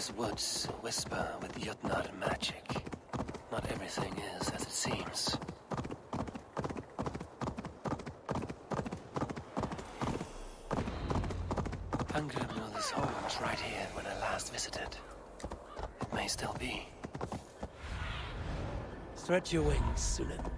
These woods whisper with Jotnar magic. Not everything is as it seems. Hunger knew this home was right here when I last visited. It may still be. Stretch your wings, Sunan.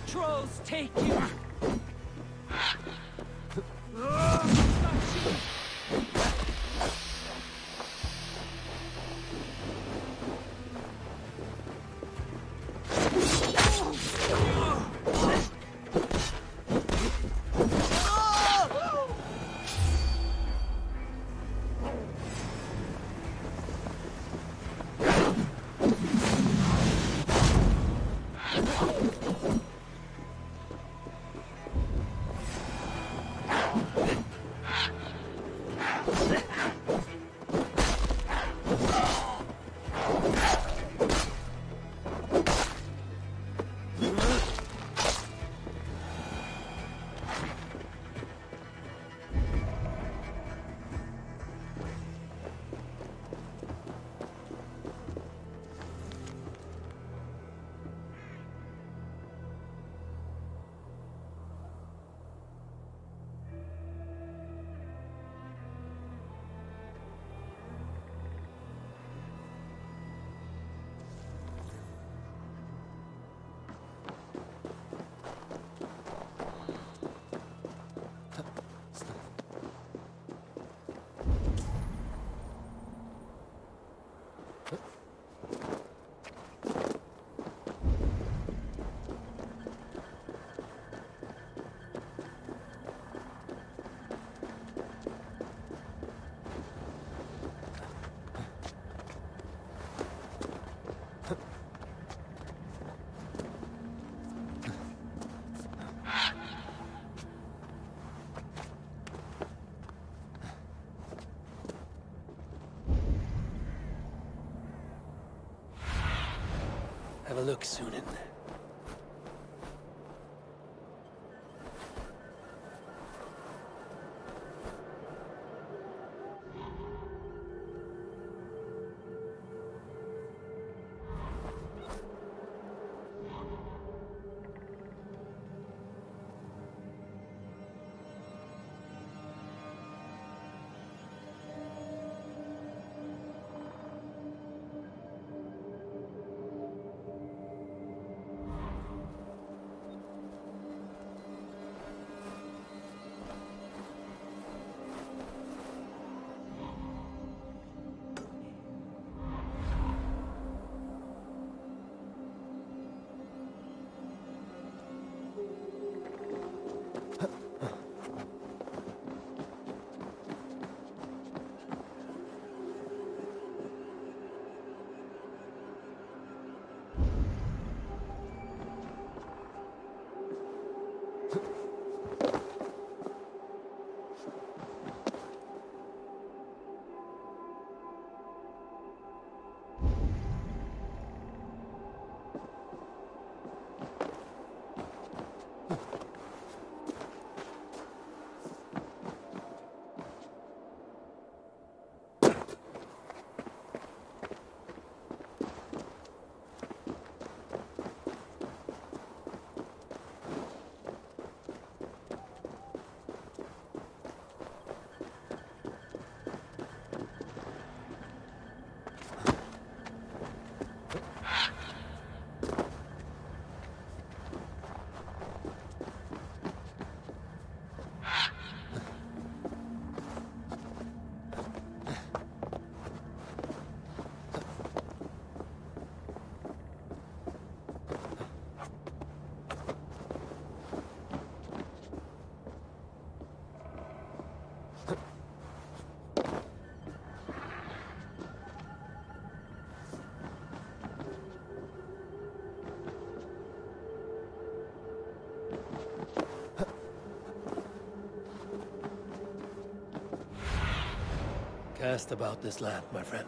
Trolls take you! Have a look, Sunan. asked about this land, my friend.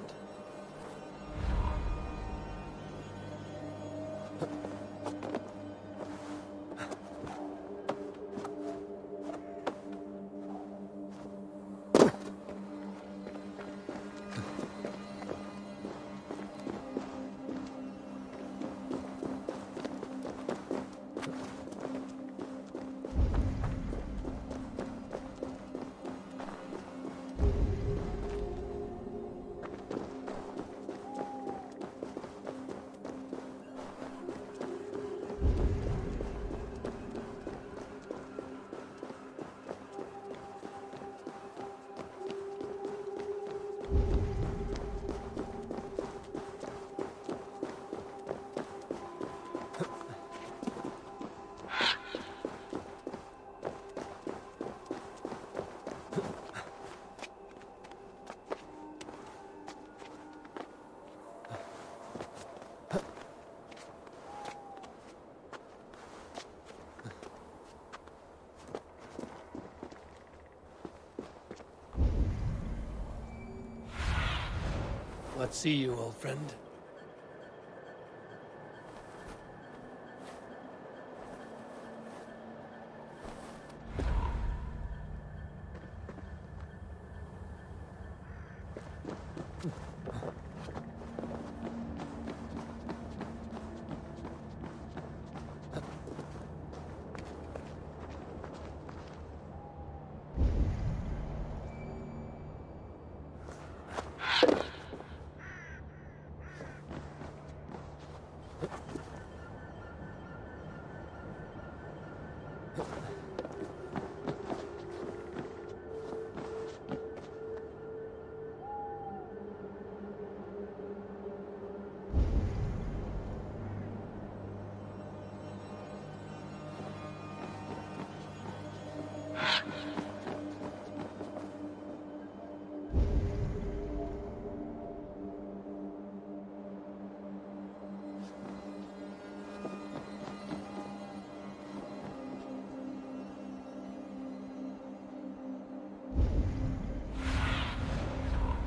Let's see you, old friend.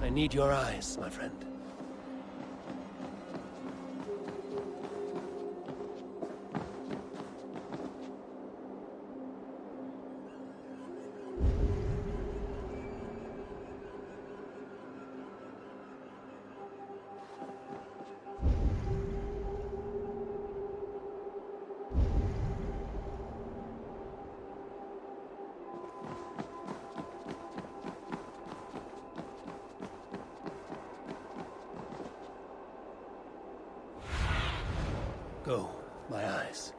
I need your eyes, my friend. Go, my eyes.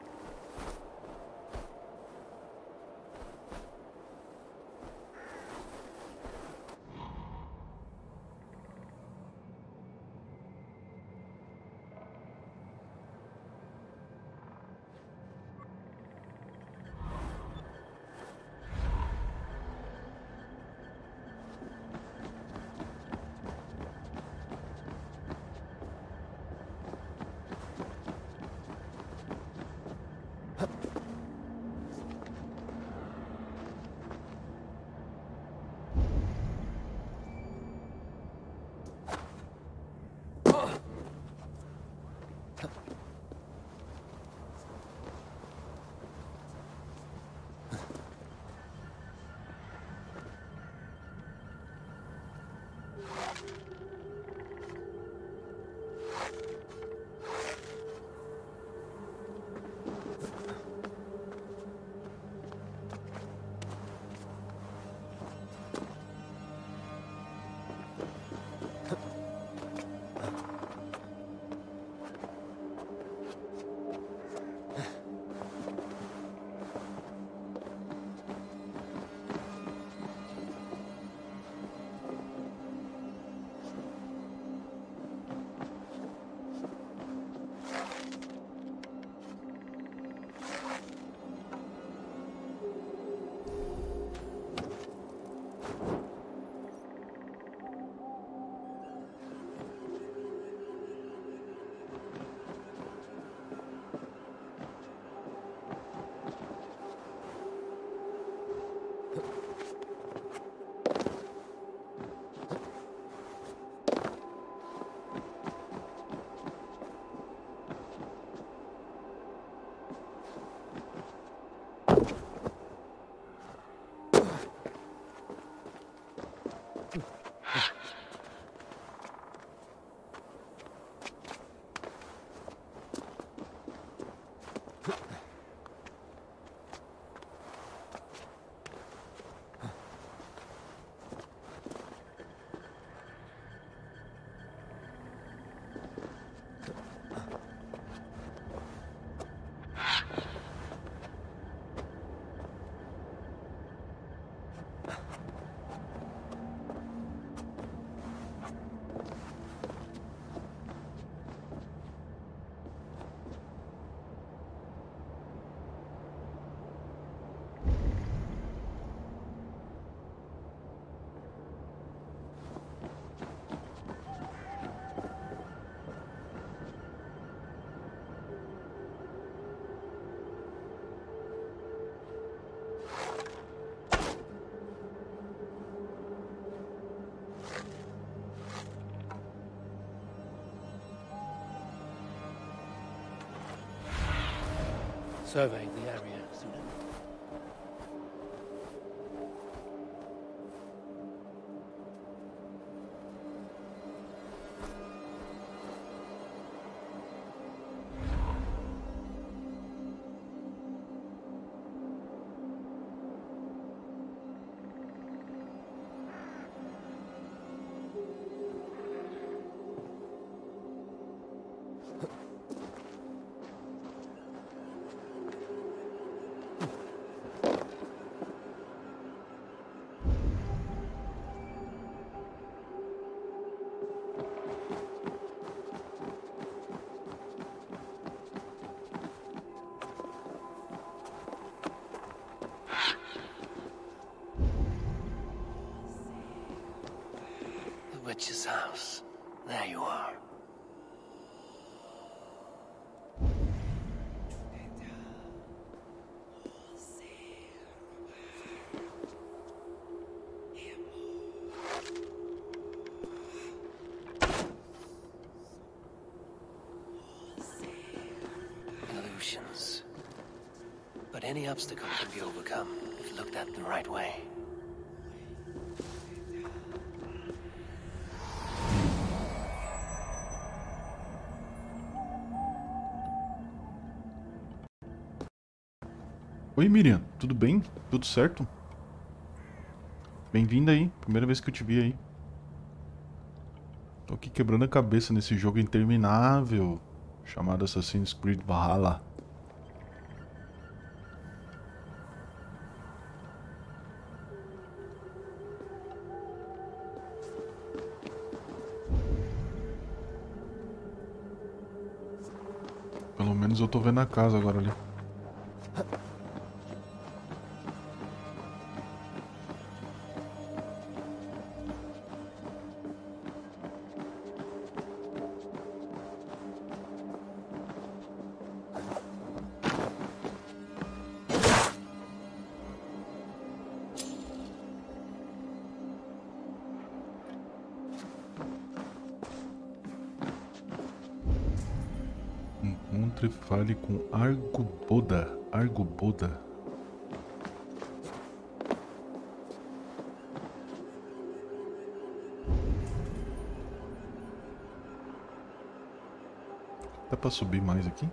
survey the area soon. The witch's house. There you are. Illusions. But any obstacle can be overcome if looked at the right way. Oi, Miriam, tudo bem? Tudo certo? Bem-vinda aí, primeira vez que eu te vi aí. Tô aqui quebrando a cabeça nesse jogo interminável chamado Assassin's Creed Valhalla. Pelo menos eu tô vendo a casa agora ali. Encontre e fale com Argoboda. Argoboda. Dá pra subir mais aqui?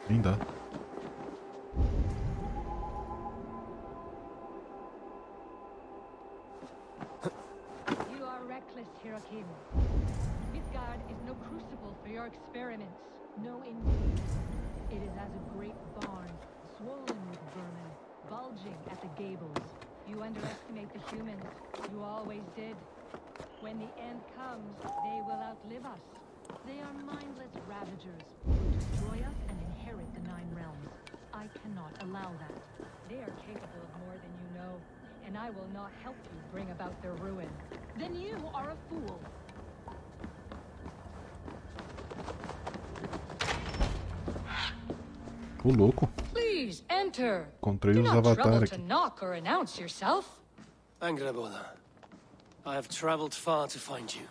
Nem dá. You are reckless, Hirokim. Midgard is no crucible for your experiments. No, indeed. It is as a great barn, swollen with vermin, bulging at the gables. You underestimate the humans. You always did. When the end comes, they will outlive us. They are mindless ravagers who will destroy us and inherit the Nine Realms. I cannot allow that. They are capable of more than you know, and I will not help you bring about their ruin. Then you are a fool. Ô, louco. Please enter. Encontrei Do os not trouble avatares to aqui. knock or announce yourself. Angraboda, I have traveled far to find you.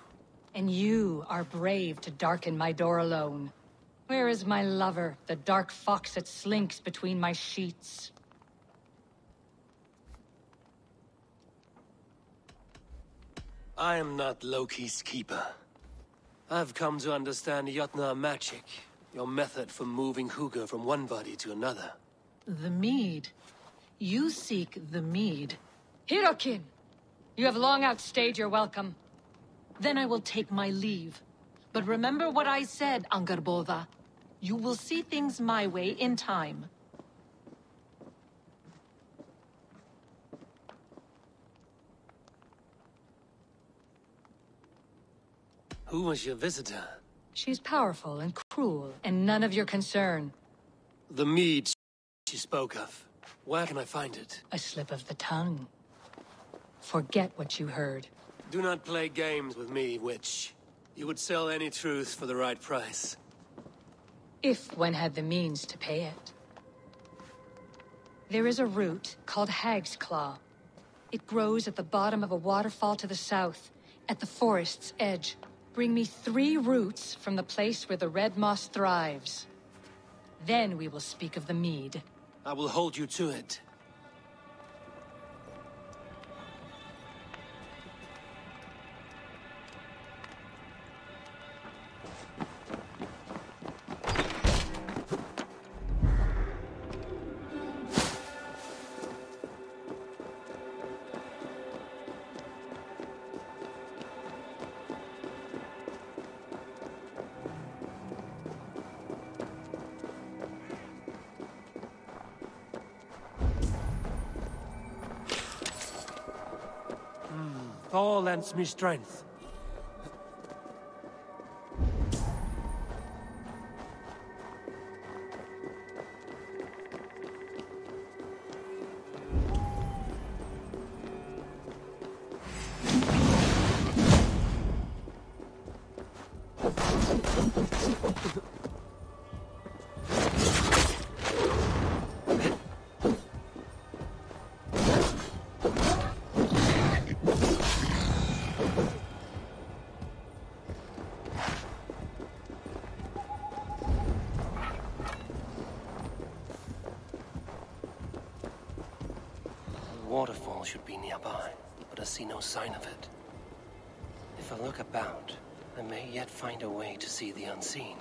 And you are brave to darken my door alone. Where is my lover, the dark fox that slinks between my sheets? I am not Loki's keeper. I've come to understand Jotnar magic, your method for moving Hugr from one body to another. The mead. You seek the mead. Hirokin! You have long outstayed your welcome. Then I will take my leave. But remember what I said, Angrboda. You will see things my way in time. Who was your visitor? She's powerful and cruel, and none of your concern. The mead she spoke of. Where can I find it? A slip of the tongue. Forget what you heard. Do not play games with me, witch. You would sell any truth for the right price. If one had the means to pay it. There is a root called Hag's Claw. It grows at the bottom of a waterfall to the south, at the forest's edge. Bring me 3 roots from the place where the red moss thrives. Then we will speak of the mead. I will hold you to it. Thor lends me strength. Waterfall should be nearby, but I see no sign of it. If I look about, I may yet find a way to see the unseen.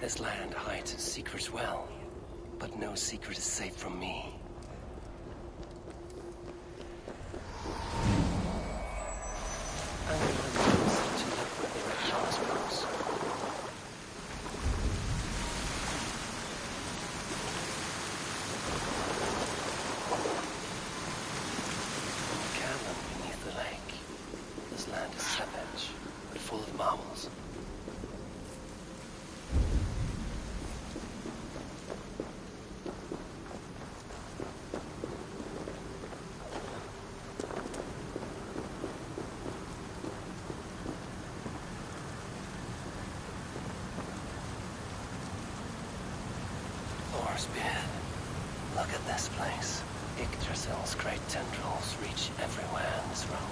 This land hides its secrets well, but no secret is safe from me. I'm going to look where the red moss grows. In the cavern beneath the lake, this land is savage, but full of marvels. Look at this place. Yggdrasil's great tendrils reach everywhere in this realm.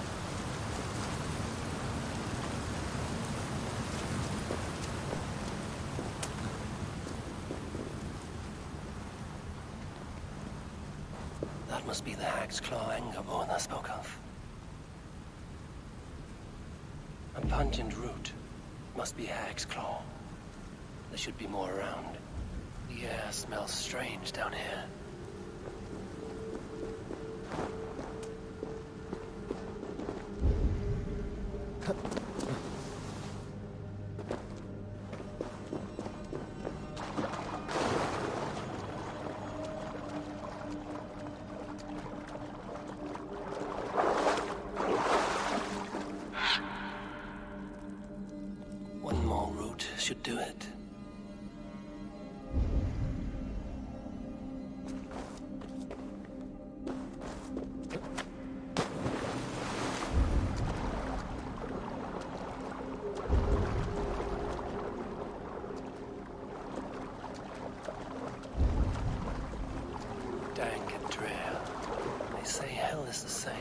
That must be the Hag's Claw Angerborn I spoke of. A pungent root must be Hag's Claw. There should be more around. The air smells strange down here. One more route should do it. Dank and drear. They say hell is the same.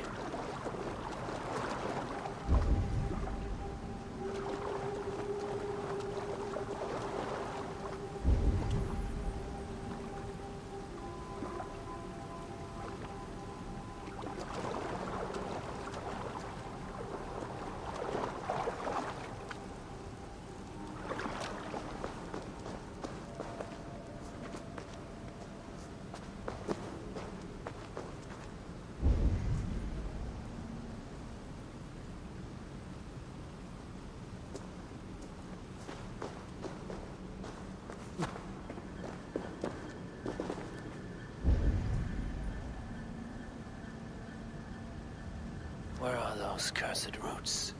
Where are those cursed roots?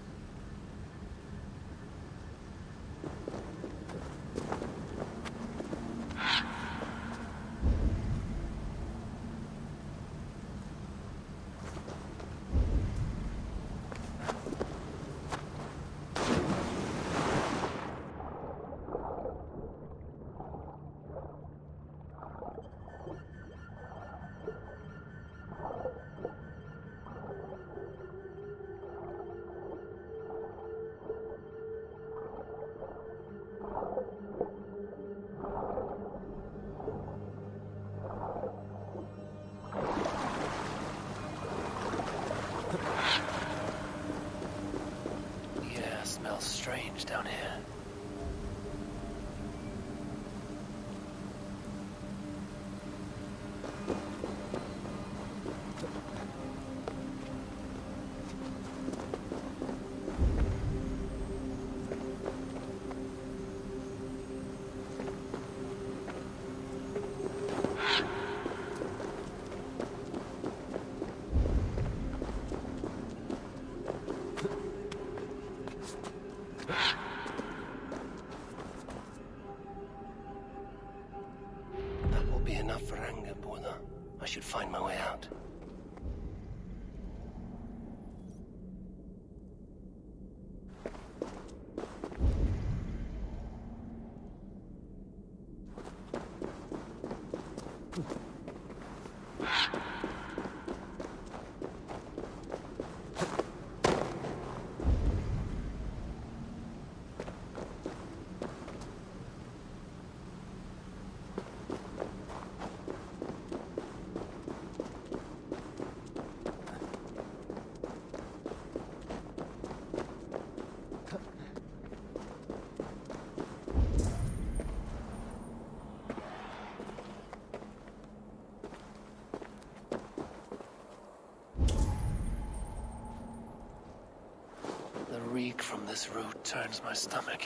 Yeah, smells strange down here. That will be enough for anger, Borla. I should find my way out. The reek from this root turns my stomach.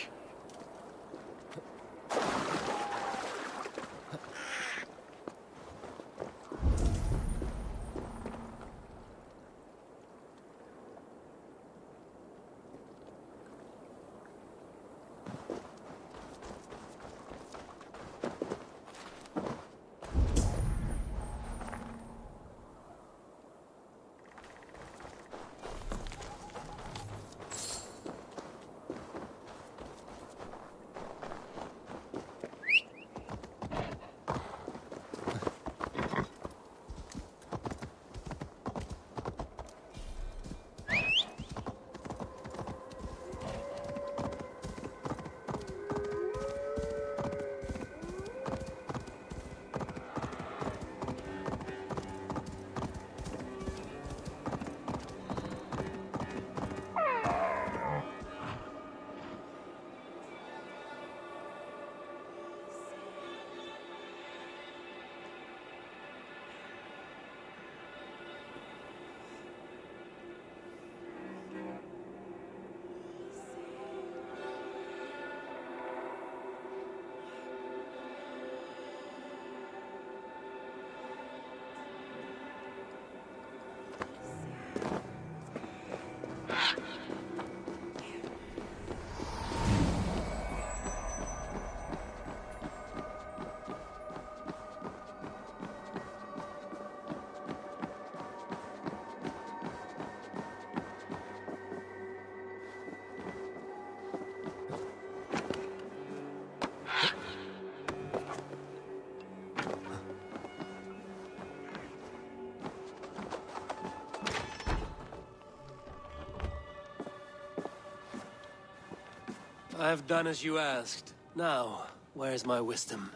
I've done as you asked. Now, where's my wisdom?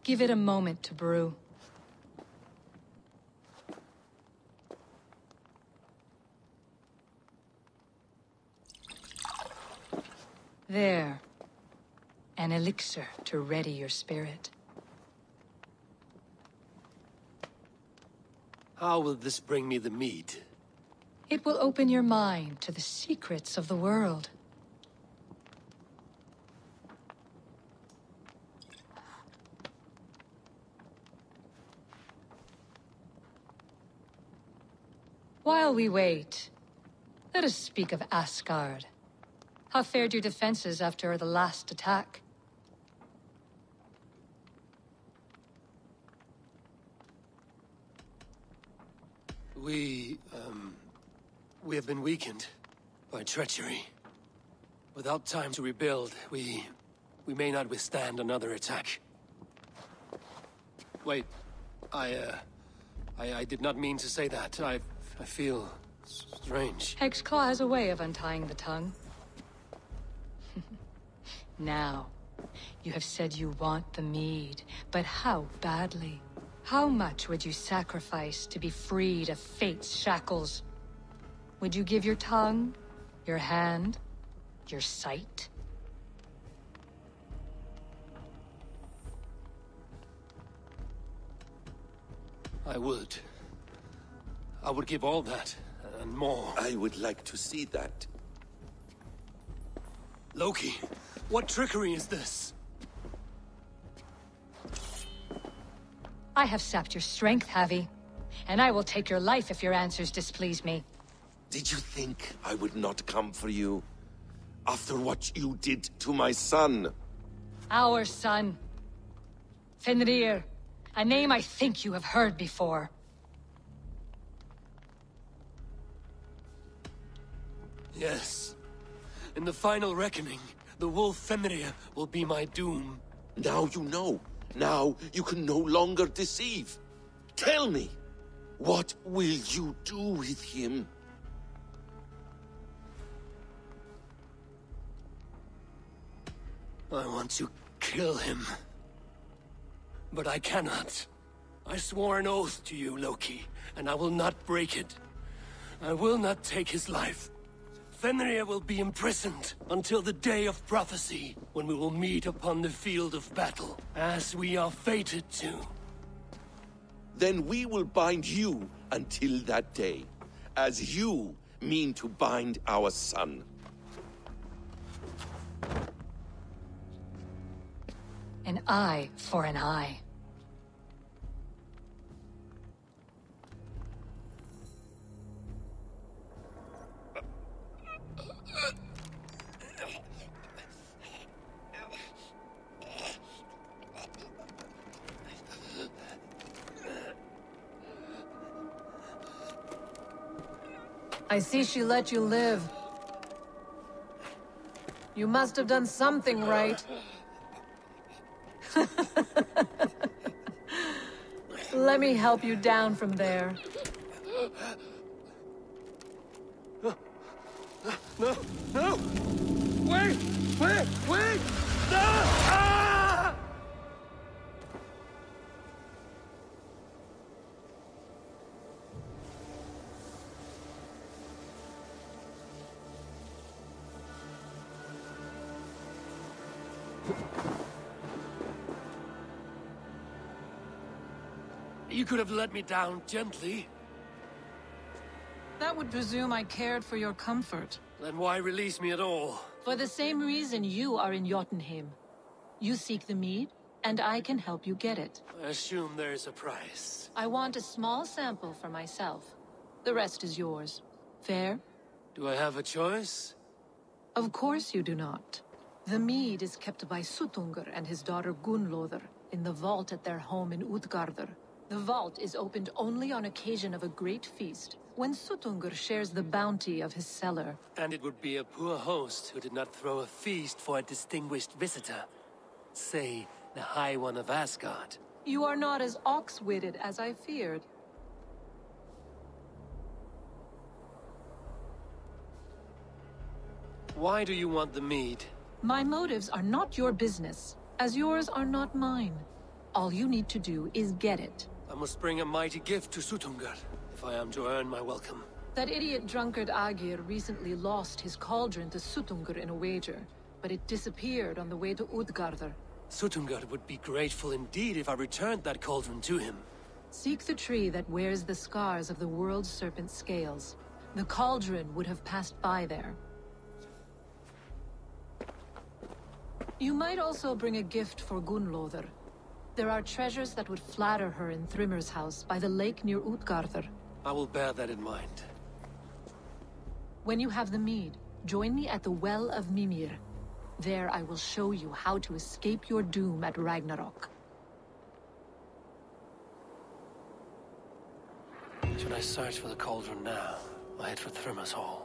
Give it a moment to brew. There. An elixir to ready your spirit. How will this bring me the meat? It will open your mind to the secrets of the world. While we wait, let us speak of Asgard. How fared your defenses after the last attack? We have been weakened by treachery. Without time to rebuild, we may not withstand another attack. Wait, I did not mean to say that. I feel Strange. Hexclaw has a way of untying the tongue. Now, you have said you want the mead, but how badly? How much would you sacrifice to be freed of fate's shackles? Would you give your tongue, your hand, your sight? I would. I would give all that, and more. I would like to see that. Loki, what trickery is this? I have sapped your strength, Havi. And I will take your life if your answers displease me. Did you think I would not come for you? After what you did to my son? Our son. Fenrir. A name I think you have heard before. Yes. In the final reckoning, the wolf Fenrir will be my doom. Now you know. Now you can no longer deceive. Tell me, what will you do with him? I want to kill him. But I cannot. I swore an oath to you, Loki, and I will not break it. I will not take his life. Fenrir will be imprisoned until the day of prophecy, when we will meet upon the field of battle, as we are fated to. Then we will bind you until that day, as you mean to bind our son. An eye for an eye. I see she let you live. You must have done something right. Let me help you down from there. No! Wait! Wait! No! Ah! You could have let me down gently. That would presume I cared for your comfort. Then why release me at all? For the same reason you are in Jotunheim. You seek the mead, and I can help you get it. I assume there is a price. I want a small sample for myself. The rest is yours. Fair? Do I have a choice? Of course you do not. The mead is kept by Suttungr and his daughter Gunnlóðr in the vault at their home in Utgardr. The vault is opened only on occasion of a great feast, when Suttungr shares the bounty of his cellar. And it would be a poor host who did not throw a feast for a distinguished visitor. Say, the High One of Asgard. You are not as ox-witted as I feared. Why do you want the mead? My motives are not your business, as yours are not mine. All you need to do is get it. I must bring a mighty gift to Suttungr, if I am to earn my welcome. That idiot drunkard Agir recently lost his cauldron to Suttungr in a wager, but it disappeared on the way to Utgardr. Suttungr would be grateful indeed if I returned that cauldron to him. Seek the tree that wears the scars of the world's serpent scales. The cauldron would have passed by there. You might also bring a gift for Gunnlóðr. There are treasures that would flatter her in Thrimmer's house by the lake near Utgardr. I will bear that in mind. When you have the mead, join me at the Well of Mimir. There I will show you how to escape your doom at Ragnarok. Should I search for the cauldron now, or head for Thrimmer's hall?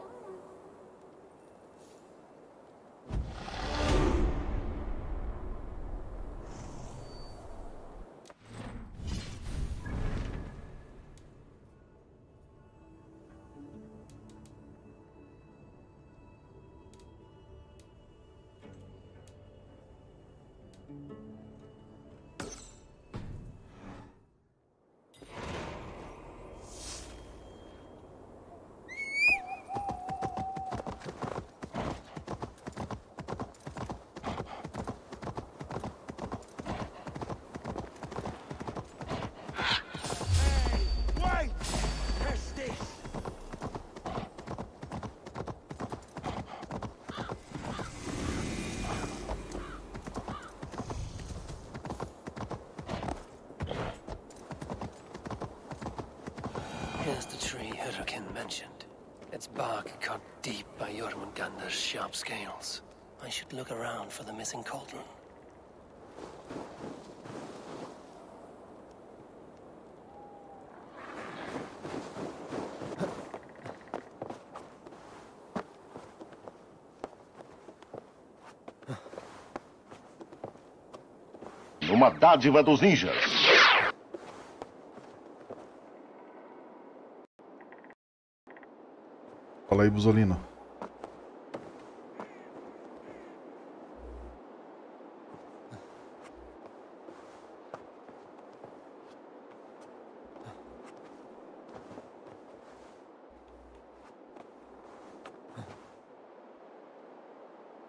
Its bark cut deep by Jormungandr's sharp scales. I should look around for the missing cauldron. Uma dádiva dos ninjas. Fala aí, Buzolino.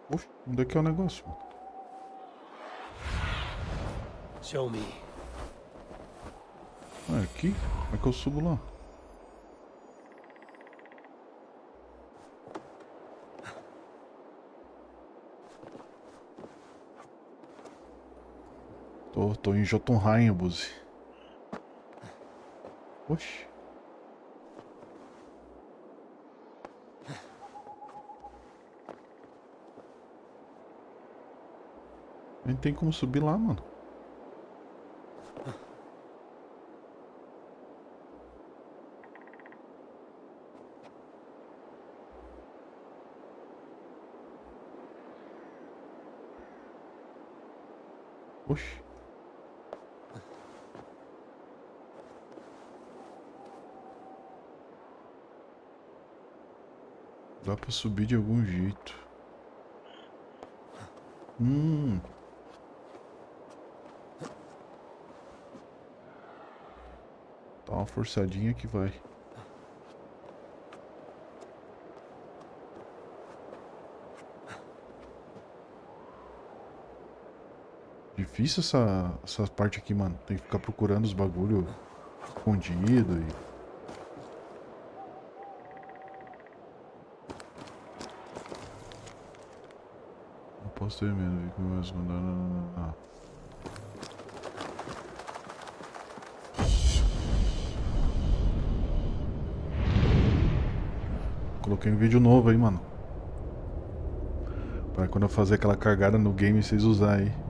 Oxe, onde é que é o negócio? Show me. Ah, aqui? Como é que eu subo lá? Tô em Jotunheim, Buzi. Oxi. Nem tem como subir lá, mano. Oxi. Dá pra subir de algum jeito. Dá uma forçadinha que vai. Difícil essa parte aqui, mano. Tem que ficar procurando os bagulho escondido e... Posso ter medo, não. Coloquei um vídeo novo aí, mano. Pra quando eu fazer aquela cagada no game, vocês usarem aí.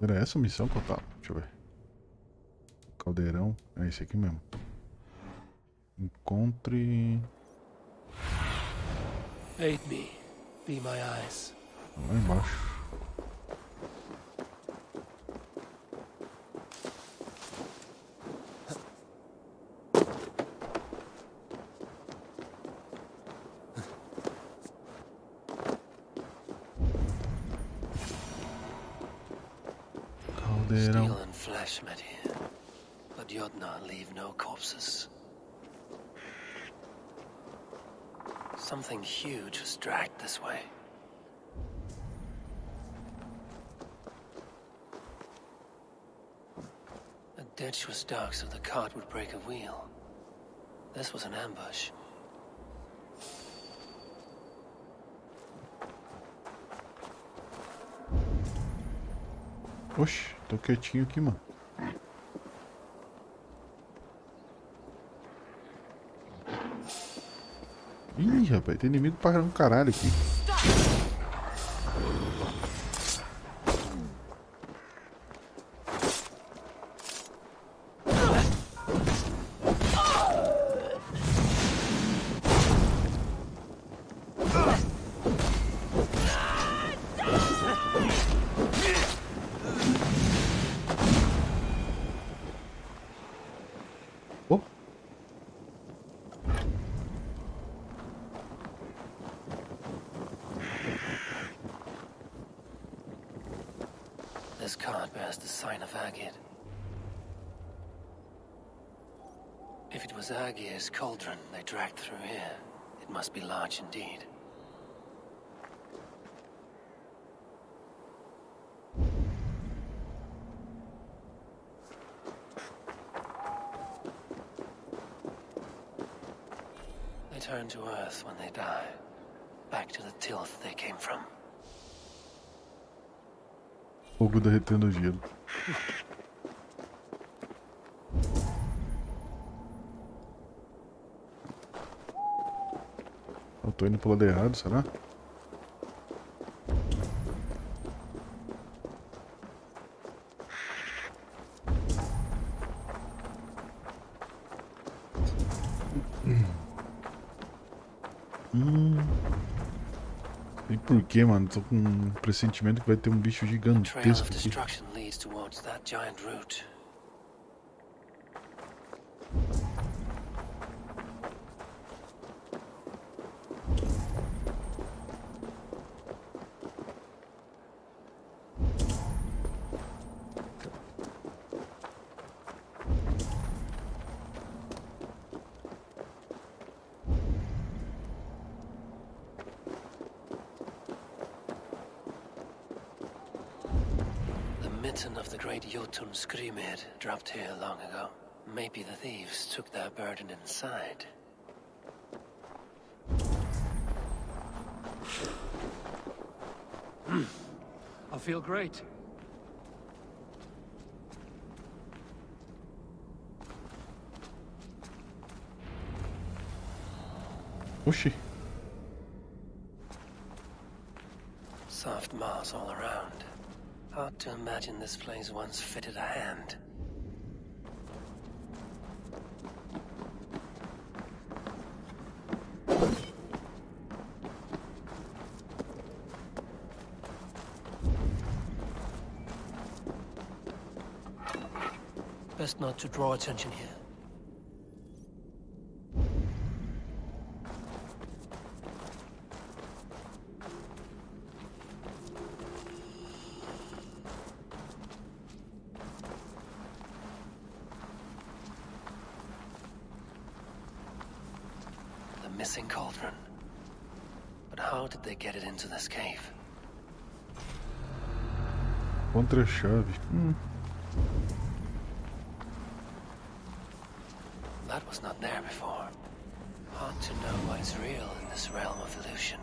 Era essa a missão que eu tava? Deixa eu ver. Caldeirão. É esse aqui mesmo. Encontre... Aid me. Be my eyes. Lá embaixo. Steel and flesh met here, but Jotnar leave no corpses. Something huge was dragged this way. The ditch was dark so the cart would break a wheel. This was an ambush. Oxe, tô quietinho aqui, mano. Ih, rapaz, tem inimigo para um caralho aqui. This card bears the sign of Agid. If it was Agir's cauldron they dragged through here, it must be large indeed. return to Earth when they die. Back to the tilth they came from. Fogo derretendo o gelo. Eu tô indo pro lado errado, será? E por que, mano? Tô com um pressentimento que vai ter um bicho Trail gigantesco of aqui. destruction leads towards that giant root. Of the great Jotun Skrimir dropped here long ago. Maybe the thieves took their burden inside. I feel great. Oxi. Soft moss all around. Hard to imagine this place once fitted a hand. Best not to draw attention here. Missing cauldron. But how did they get it into this cave? Contra-chave. That was not there before. Hard to know what is real in this realm of illusion.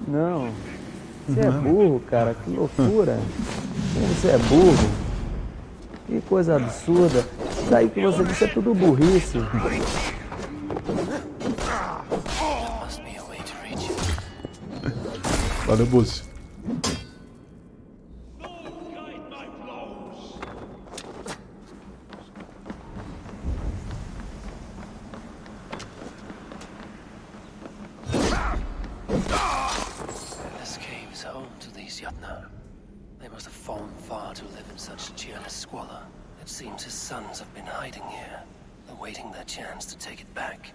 Não. Você é burro, cara. Que loucura. Como você é burro. Que coisa absurda. Isso aí que você disse é tudo burrice. Valeu, Buzz. This cave is home such cheerless squalor. It seems his sons have been hiding here, awaiting their chance to take it back.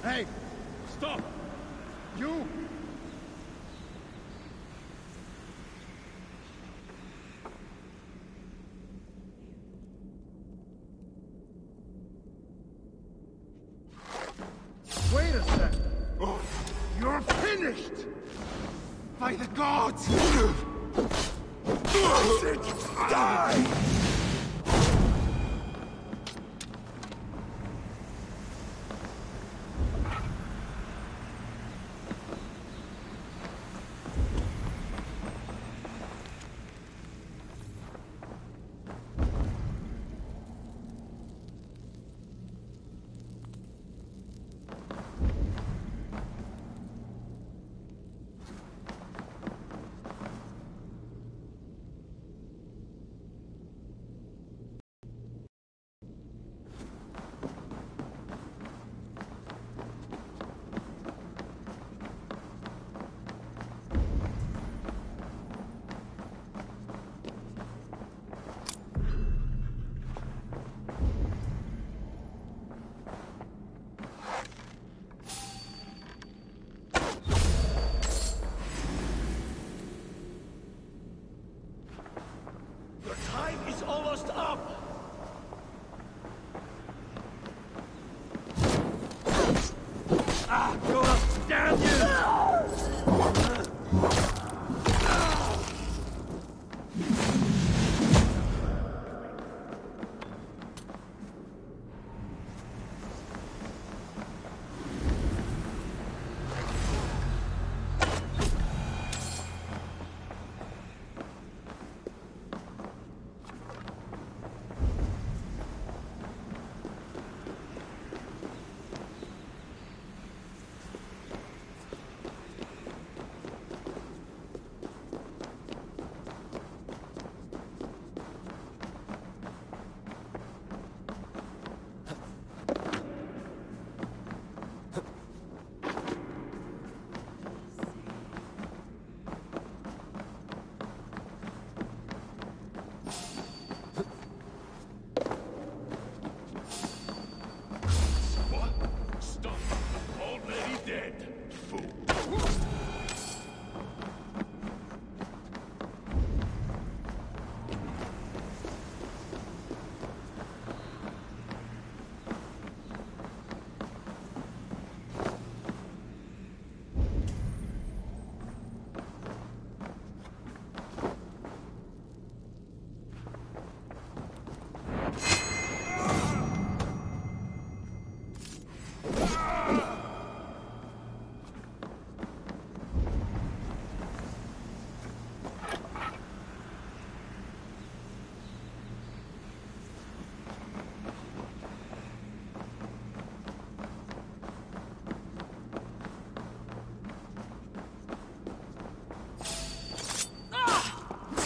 Hey! Stop! You! Wait a sec! You're finished! By the gods! Die! Almost up! Ah, go up! Damn you!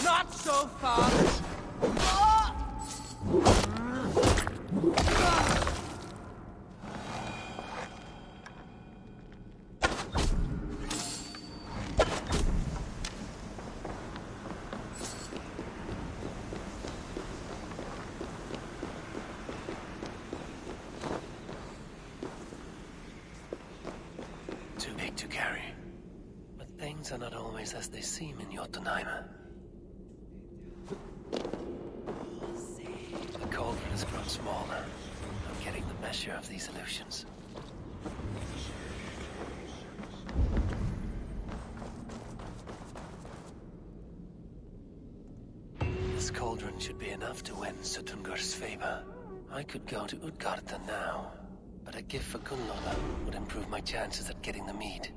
Not so fast! Too big to carry. But things are not always as they seem in Jotunheim. The cauldron has grown smaller. I'm getting the measure of these illusions. This cauldron should be enough to win Suttungur's favor. I could go to Utgarda now, but a gift for Gunloda would improve my chances at getting the mead.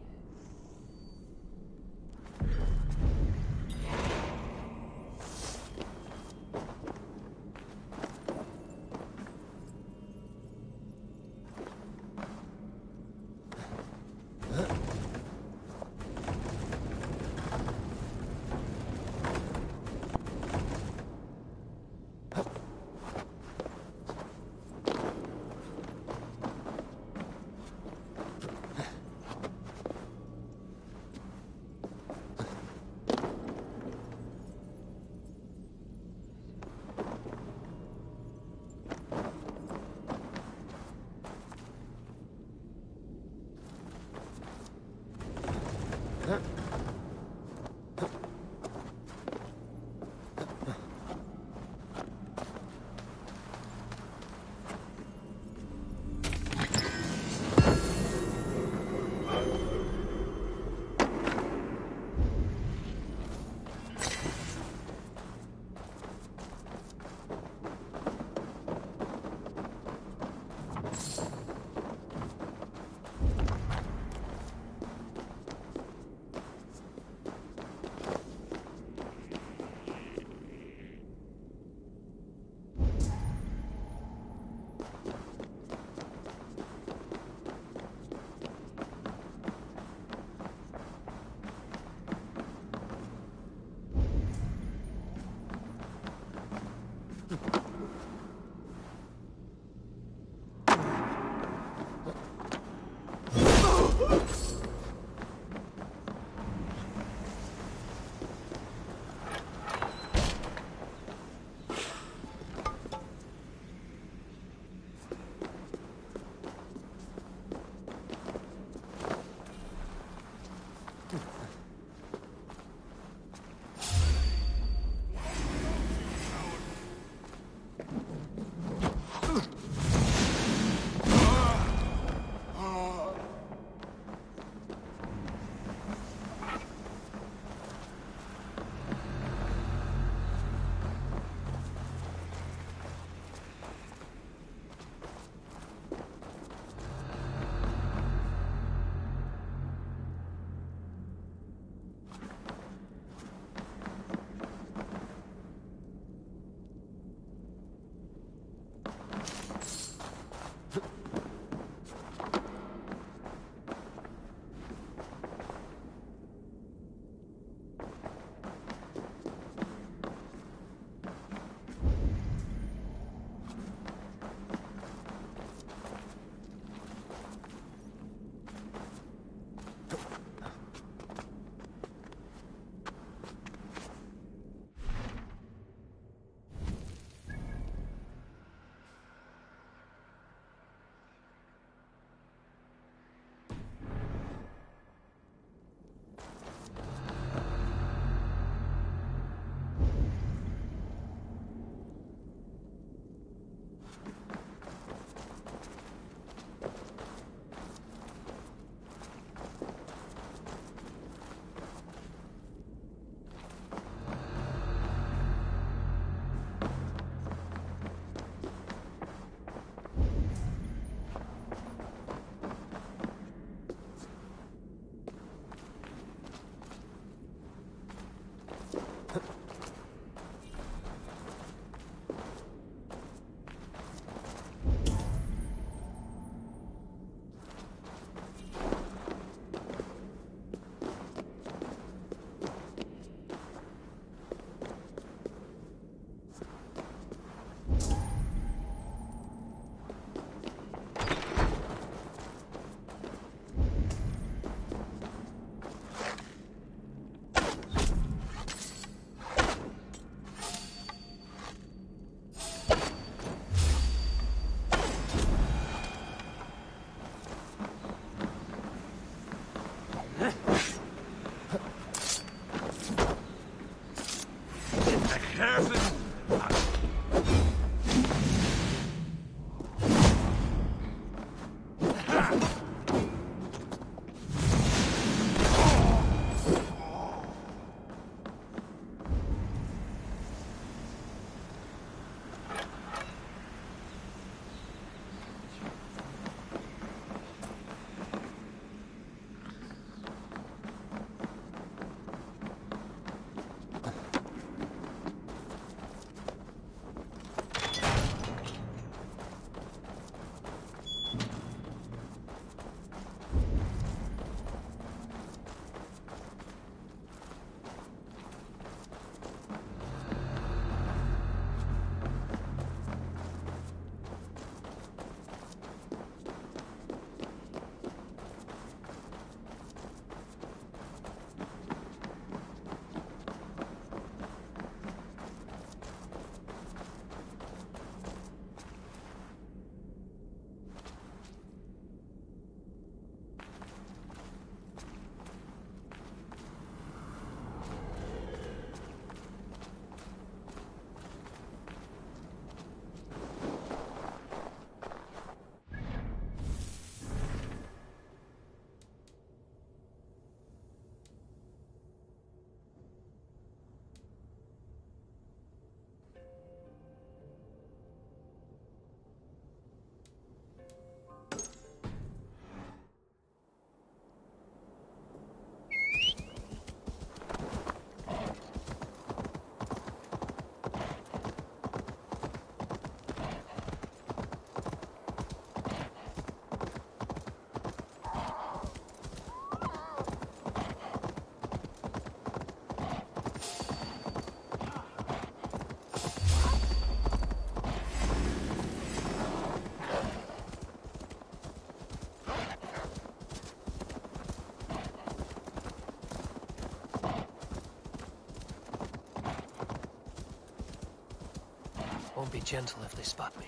be gentle if they spot me.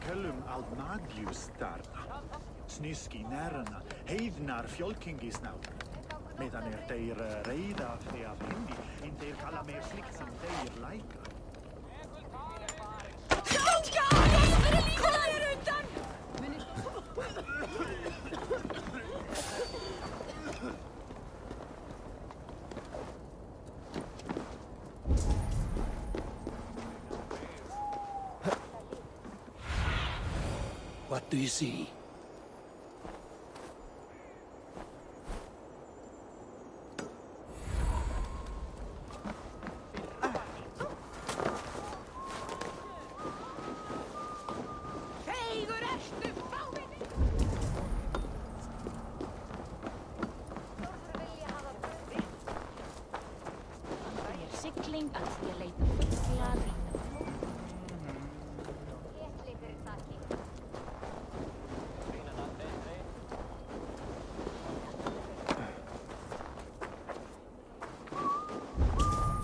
Köllum al Nagius darna. Snyski närna, heidnar fjolkingisnauter. Medan deir reida fe av hindi, inte kalla mer slikt som deir laika. What do you see?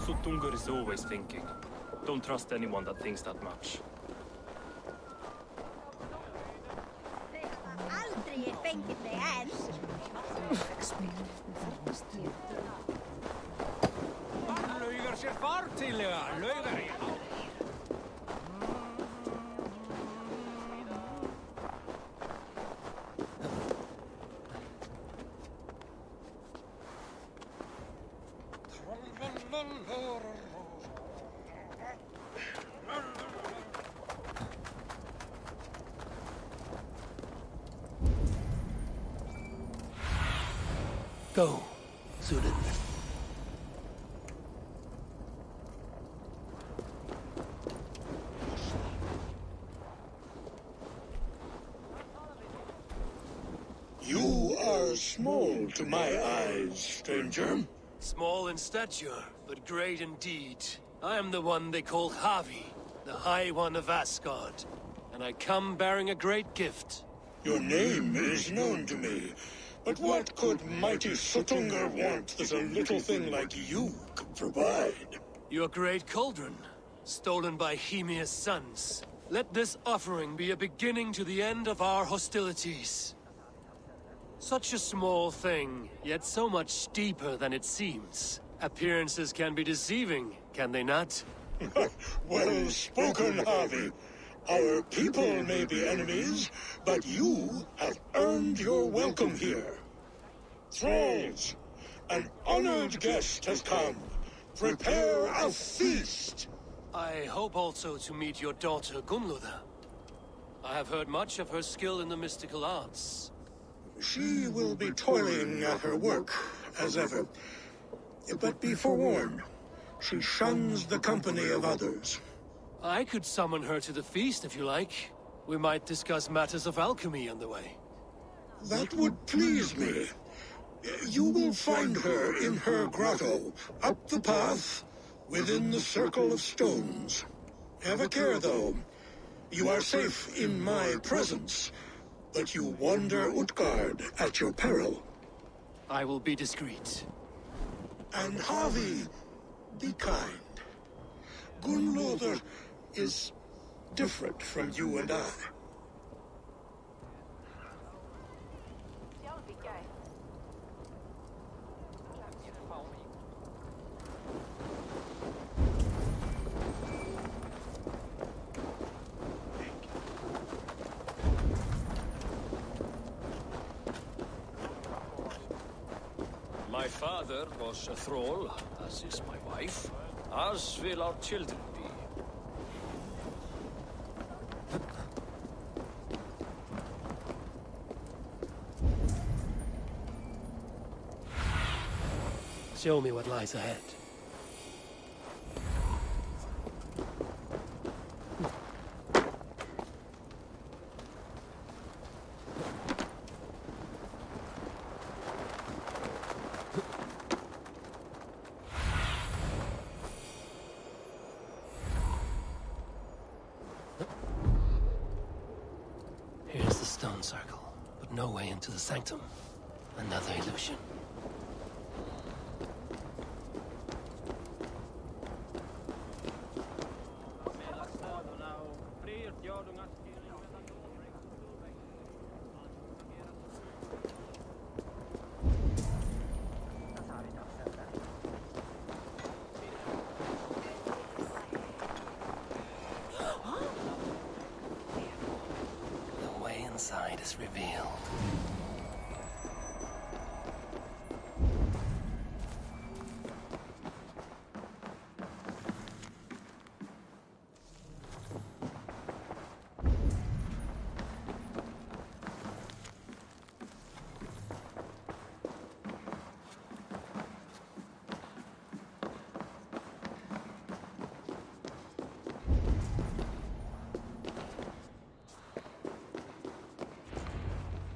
Suttungr is always thinking. Don't trust anyone that thinks that much. Laugar sér fartíðlega, laugari. Go, Zudin. You are small to my eyes, stranger. Small in stature, but great in deed. I am the one they call Havi, the High One of Asgard. And I come bearing a great gift. Your name is known to me. But what could mighty Suttungr want that a little thing like you could provide? Your great cauldron, stolen by Hemia's sons. Let this offering be a beginning to the end of our hostilities. Such a small thing, yet so much deeper than it seems. Appearances can be deceiving, can they not? Well spoken, Havi. Our people may be enemies, but you have earned your welcome here. Thralls, an honored guest has come. Prepare a feast. I hope also to meet your daughter Gunlother. I have heard much of her skill in the mystical arts. She will be toiling at her work, as ever. But be forewarned, she shuns the company of others. I could summon her to the feast if you like. We might discuss matters of alchemy on the way. That would please me. You will find her in her grotto, up the path, within the circle of stones. Have a care, though. You are safe in my presence, but you wander Utgard at your peril. I will be discreet. And Havi, be kind. Gunlother is different from you and I. My father was a thrall, as is my wife, as will our children be. Show me what lies ahead. Here's the stone circle, but no way into the sanctum. Another illusion. The way inside is revealed.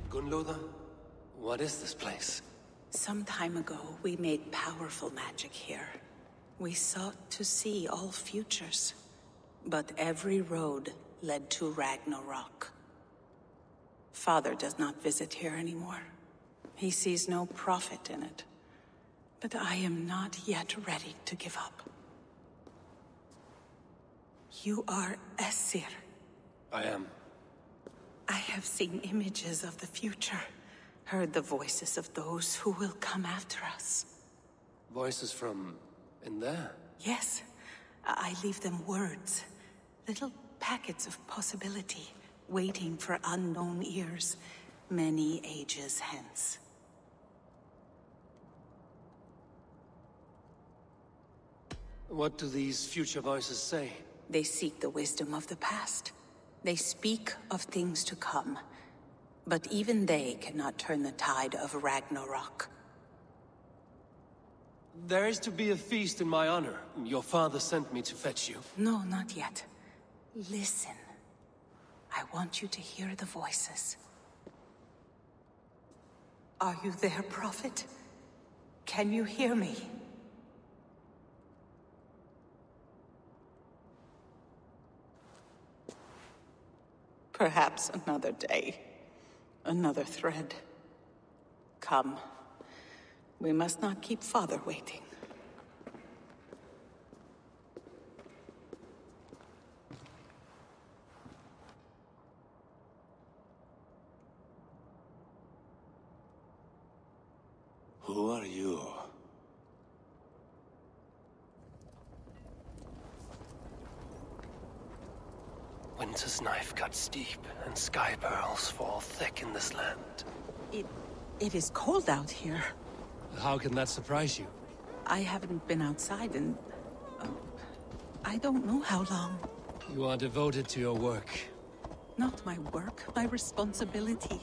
Gunloda, what is this place? Some time ago, we made powerful magic here. We sought to see all futures, but every road led to Ragnarok. Father does not visit here anymore. He sees no profit in it. But I am not yet ready to give up. You are Aesir. I am. I have seen images of the future, heard the voices of those who will come after us. Voices from in there? Yes, I leave them words, little packets of possibility, waiting for unknown ears, many ages hence. What do these future voices say? They seek the wisdom of the past. They speak of things to come, but even they cannot turn the tide of Ragnarok. There is to be a feast in my honor. Your father sent me to fetch you. No, not yet. Listen. I want you to hear the voices. Are you there, Prophet? Can you hear me? Perhaps another day. Another thread. Come. We must not keep Father waiting. Who are you? Winter's knife cuts deep, and sky pearls fall thick in this land. It is cold out here. How can that surprise you? I haven't been outside in... I don't know how long. You are devoted to your work. Not my work, my responsibility.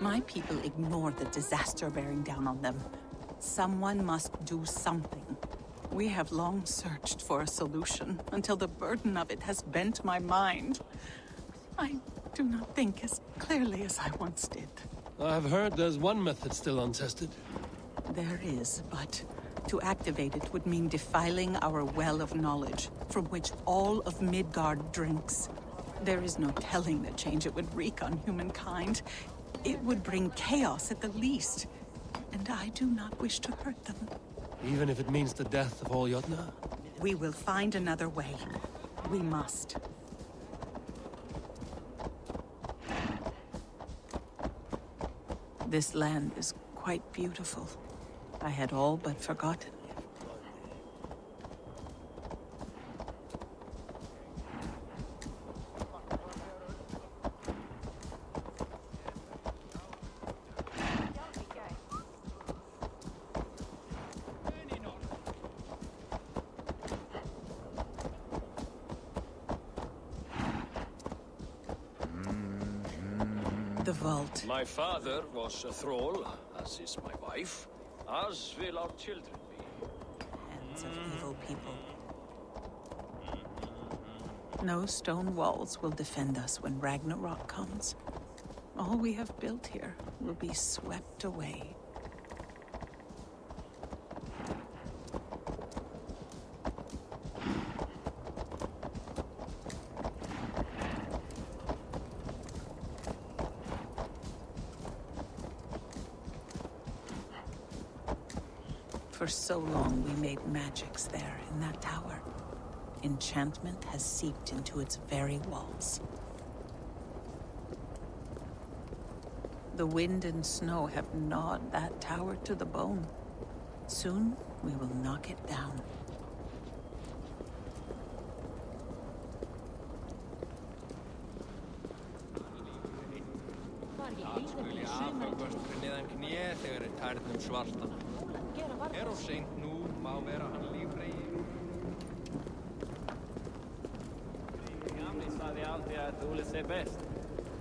My people ignore the disaster bearing down on them. Someone must do something. We have long searched for a solution, until the burden of it has bent my mind. I do not think as clearly as I once did. I've heard there's one method still untested. There is, but to activate it would mean defiling our well of knowledge, from which all of Midgard drinks. There is no telling the change it would wreak on humankind. It would bring chaos at the least, and I do not wish to hurt them. Even if it means the death of all Jotnar? We will find another way. We must. This land is quite beautiful. I had all but forgotten. the vault. My father was a thrall, as is my wife. As will our children be. Hands of evil people. No stone walls will defend us when Ragnarok comes. All we have built here will be swept away. For so long we made magics there in that tower. Enchantment has seeped into its very walls. The wind and snow have gnawed that tower to the bone. Soon, we will knock it down.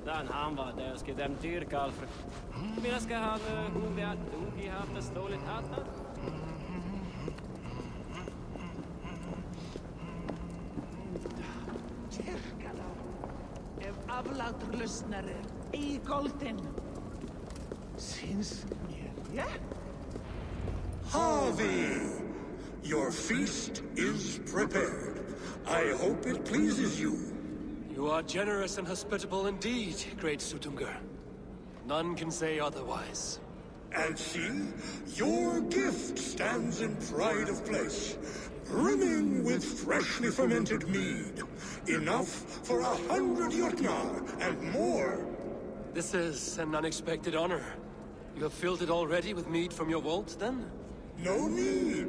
Dan han var där ska dem dyrka Alfred. Men ska han hon vet du har haft stolet hatten. Tyrkala. Ef aflátur lustnare í goldin. Syns mér, ja? Harvey, your feast is prepared. I hope it pleases you. You are generous and hospitable indeed, great Suttungr. None can say otherwise. And see, your gift stands in pride of place, brimming with freshly fermented mead. Enough for 100 Jotnar and more. This is an unexpected honor. You have filled it already with mead from your vault, then? No need.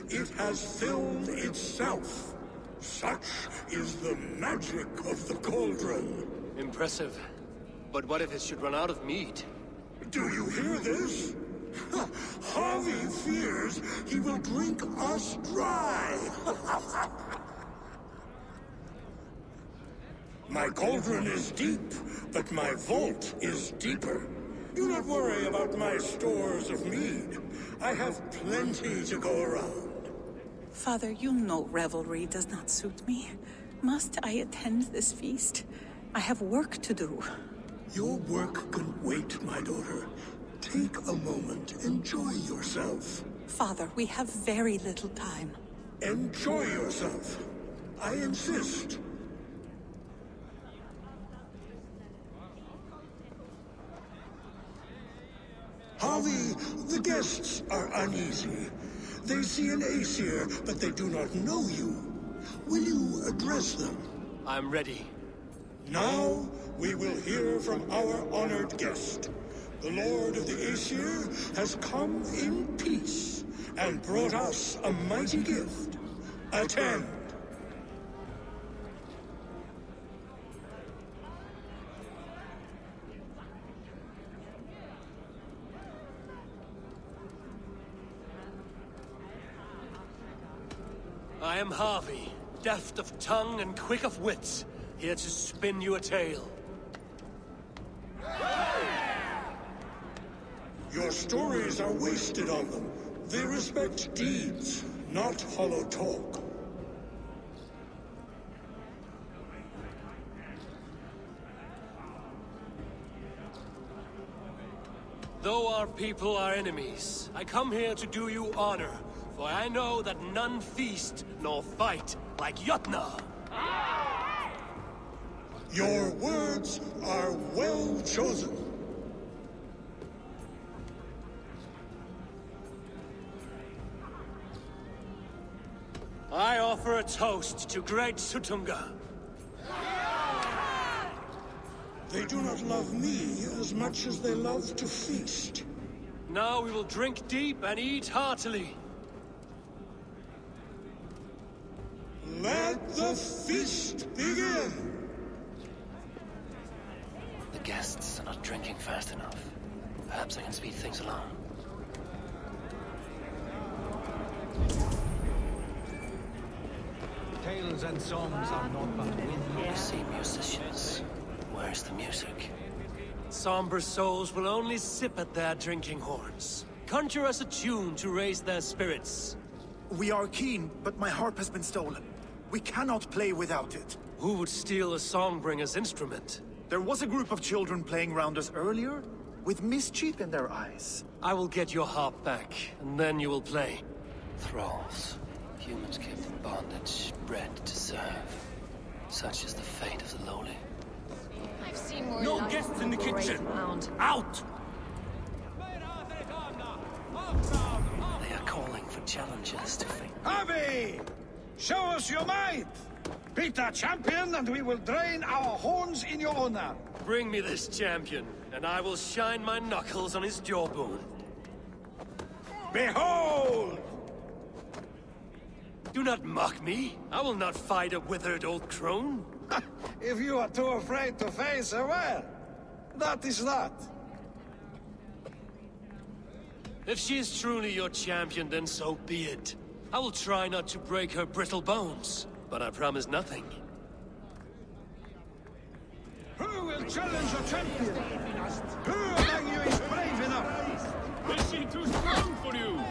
It has filled itself. Such is the magic of the cauldron. Impressive. But what if it should run out of mead? Do you hear this? Harvey fears he will drink us dry. My cauldron is deep, but my vault is deeper. Do not worry about my stores of mead. I have plenty to go around. Father, you know revelry does not suit me. Must I attend this feast? I have work to do. Your work can wait, my daughter. Take a moment. Enjoy yourself. Father, we have very little time. Enjoy yourself. I insist. Harvey, the guests are uneasy. They see an Aesir, but they do not know you. Will you address them? I'm ready. Now, we will hear from our honored guest. The Lord of the Aesir has come in peace and brought us a mighty gift. Attend. I am Harvey, deft of tongue and quick of wit, here to spin you a tale. Your stories are wasted on them. They respect deeds, not hollow talk. Though our people are enemies, I come here to do you honor, for I know that none feast nor fight like Jotnar. Your words are well chosen. I offer a toast to great Suttungr. They do not love me as much as they love to feast. Now we will drink deep and eat heartily. Let the feast begin! The guests are not drinking fast enough. Perhaps I can speed things along. Tales and songs are not but wind. I see musicians. Where's the music? Somber souls will only sip at their drinking horns. Conjure us a tune to raise their spirits. We are keen, but my harp has been stolen. We cannot play without it. Who would steal a songbringer's instrument? There was a group of children playing round us earlier, with mischief in their eyes. I will get your harp back, and then you will play. Thralls. Humans kept in bondage, bred to serve. Such is the fate of the lowly. I've seen more No life guests in the than kitchen! Hound. Out! They are calling for challengers to fate. Harvey! Show us your might! Beat our champion and we will drain our horns in your honor. Bring me this champion, and I will shine my knuckles on his jawbone. Behold! Do not mock me. I will not fight a withered old crone. If you are too afraid to face her, well, that is that. If she is truly your champion, then so be it. I will try not to break her brittle bones, but I promise nothing. Who will challenge a champion? Who among you is brave enough? Is she too strong for you?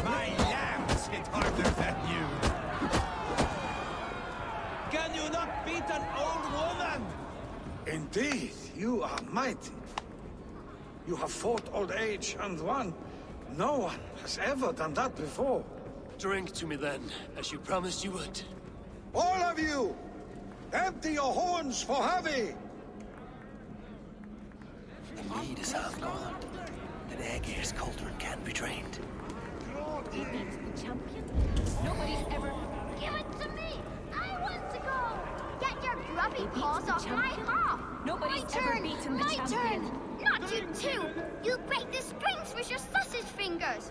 My lambs hit harder than you. Can you not beat an old woman? Indeed, you are mighty. You have fought old age and won. No one has ever done that before. Drink to me then, as you promised you would. All of you! Empty your horns for Harvey! The mead is half gone. Then Aegir's cauldron can be drained. He beats the champion. Nobody's ever... Give it to me! I want to go! Get your grubby paws off my harp! Nobody's my ever turn! beaten the my champion. Turn! Not you too! You break the strings with your sausage fingers!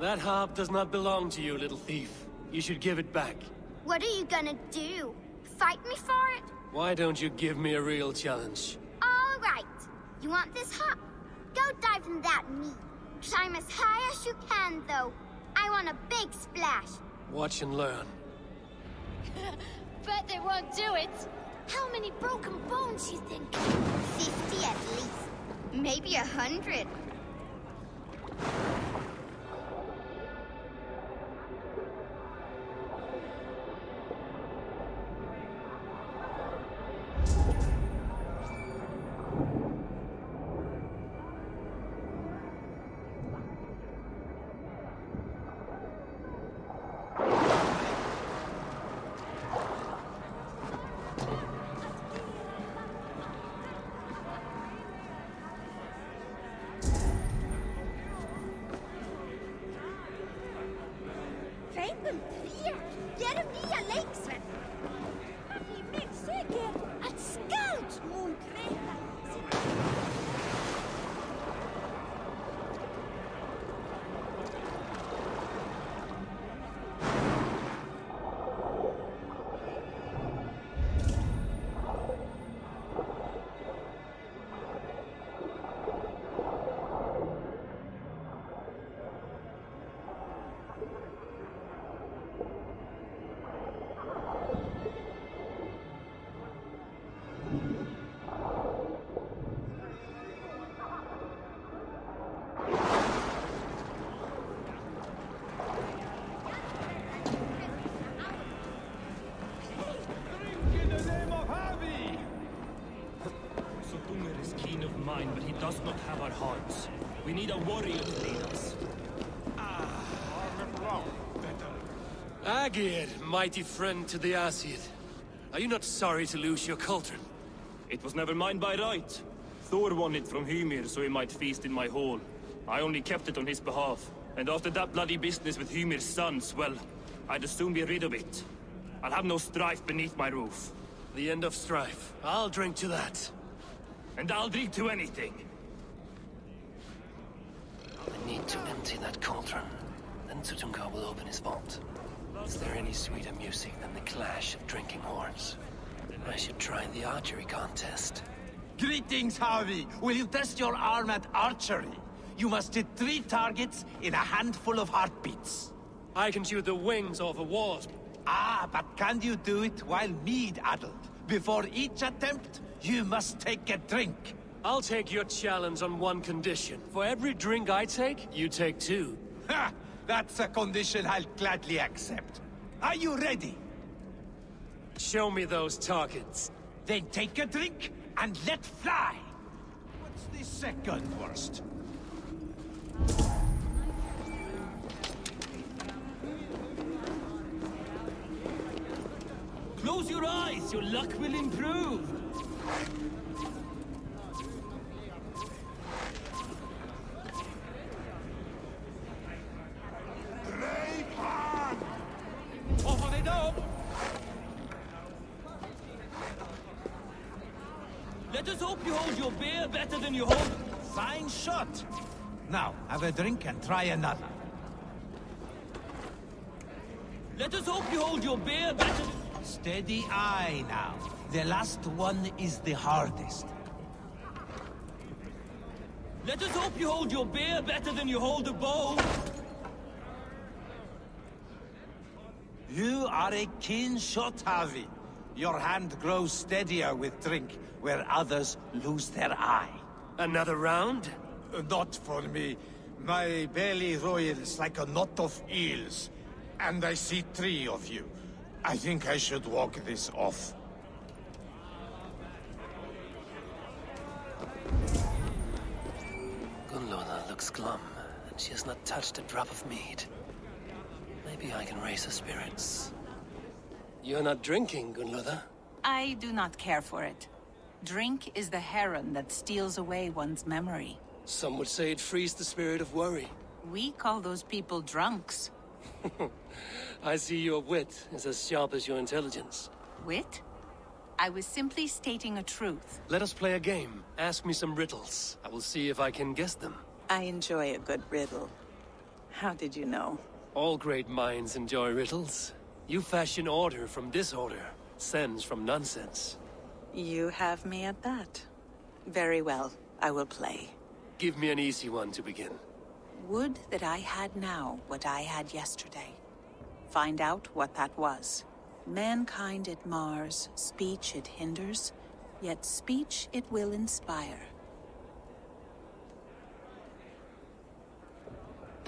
That harp does not belong to you, little thief. You should give it back. What are you gonna do? Fight me for it? Why don't you give me a real challenge? All right. You want this harp? Go dive in that meat. Climb as high as you can, though. I want a big splash. Watch and learn. Bet they won't do it. How many broken bones you think? 50 at least. Maybe 100. Fengum 3. Gerum nýja leiksvenn. Í mig segir að skáld mun greita But he does not have our hearts. We need a warrior to lead us. Aegir, mighty friend to the Aesir. Are you not sorry to lose your cauldron? It was never mine by right. Thor won it from Hymir so he might feast in my hall. I only kept it on his behalf. And after that bloody business with Hymir's sons, well, I'd as soon be rid of it. I'll have no strife beneath my roof. The end of strife. I'll drink to that. And I'll drink to anything. I need to empty that cauldron. Then Suttungr will open his vault. Is there any sweeter music than the clash of drinking horns? I should try the archery contest. Greetings, Harvey. Will you test your arm at archery? You must hit 3 targets in a handful of heartbeats. I can shoot the wings off a wasp. Ah, but can you do it while mead-addled? Before each attempt, you must take a drink. I'll take your challenge on one condition. For every drink I take, you take 2. Ha! That's a condition I'll gladly accept. Are you ready? Show me those targets. Then take a drink and let fly. What's the second worst? Close your eyes, your luck will improve. Over the dome! Let us hope you hold your beer better than you hold... Fine shot! Now, have a drink and try another. Let us hope you hold your beer better... Steady eye now. The last one is the hardest. Let us hope you hold your beer better than you hold a bow. You are a keen shot, Harvey. Your hand grows steadier with drink, where others lose their eye. Another round? Not for me. My belly roils like a knot of eels. And I see 3 of you. I think I should walk this off. Gunloda looks glum, and she has not touched a drop of mead. Maybe I can raise her spirits. You're not drinking, Gunloda? I do not care for it. Drink is the heron that steals away one's memory. Some would say it frees the spirit of worry. We call those people drunks. I see your wit is as sharp as your intelligence. Wit? I was simply stating a truth. Let us play a game. Ask me some riddles. I will see if I can guess them. I enjoy a good riddle. How did you know? All great minds enjoy riddles. You fashion order from disorder, sense from nonsense. You have me at that. Very well, I will play. Give me an easy one to begin. Would that I had now what I had yesterday. Find out what that was. Mankind it mars, speech it hinders, yet speech it will inspire.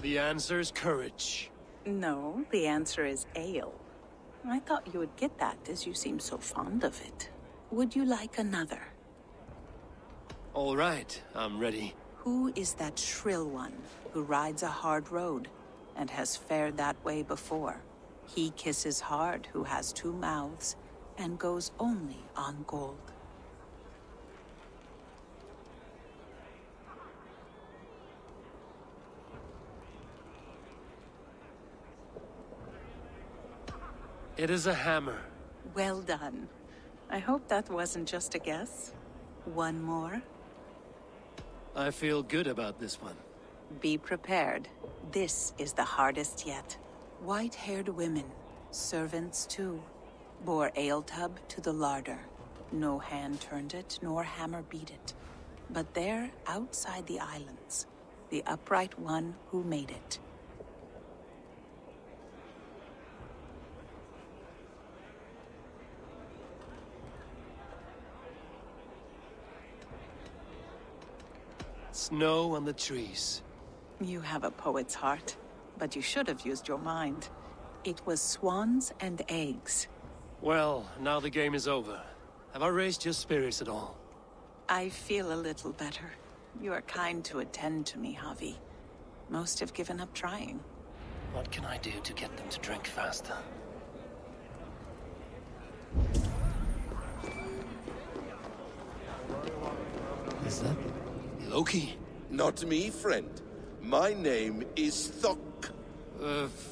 The answer's courage. No, the answer is ale. I thought you would get that, as you seem so fond of it. Would you like another? All right, I'm ready. Who is that shrill one who rides a hard road and has fared that way before? He kisses hard who has 2 mouths and goes only on gold. It is a hammer. Well done. I hope that wasn't just a guess. One more. I feel good about this one. Be prepared. This is the hardest yet. White-haired women, servants too, bore ale tub to the larder. No hand turned it, nor hammer beat it. But there, outside the islands, the upright one who made it. Snow on the trees. You have a poet's heart, but you should have used your mind. It was swans and eggs. Well, now the game is over. Have I raised your spirits at all? I feel a little better. You are kind to attend to me, Javi. Most have given up trying. What can I do to get them to drink faster? Is that Loki? Not me, friend. My name is Thok.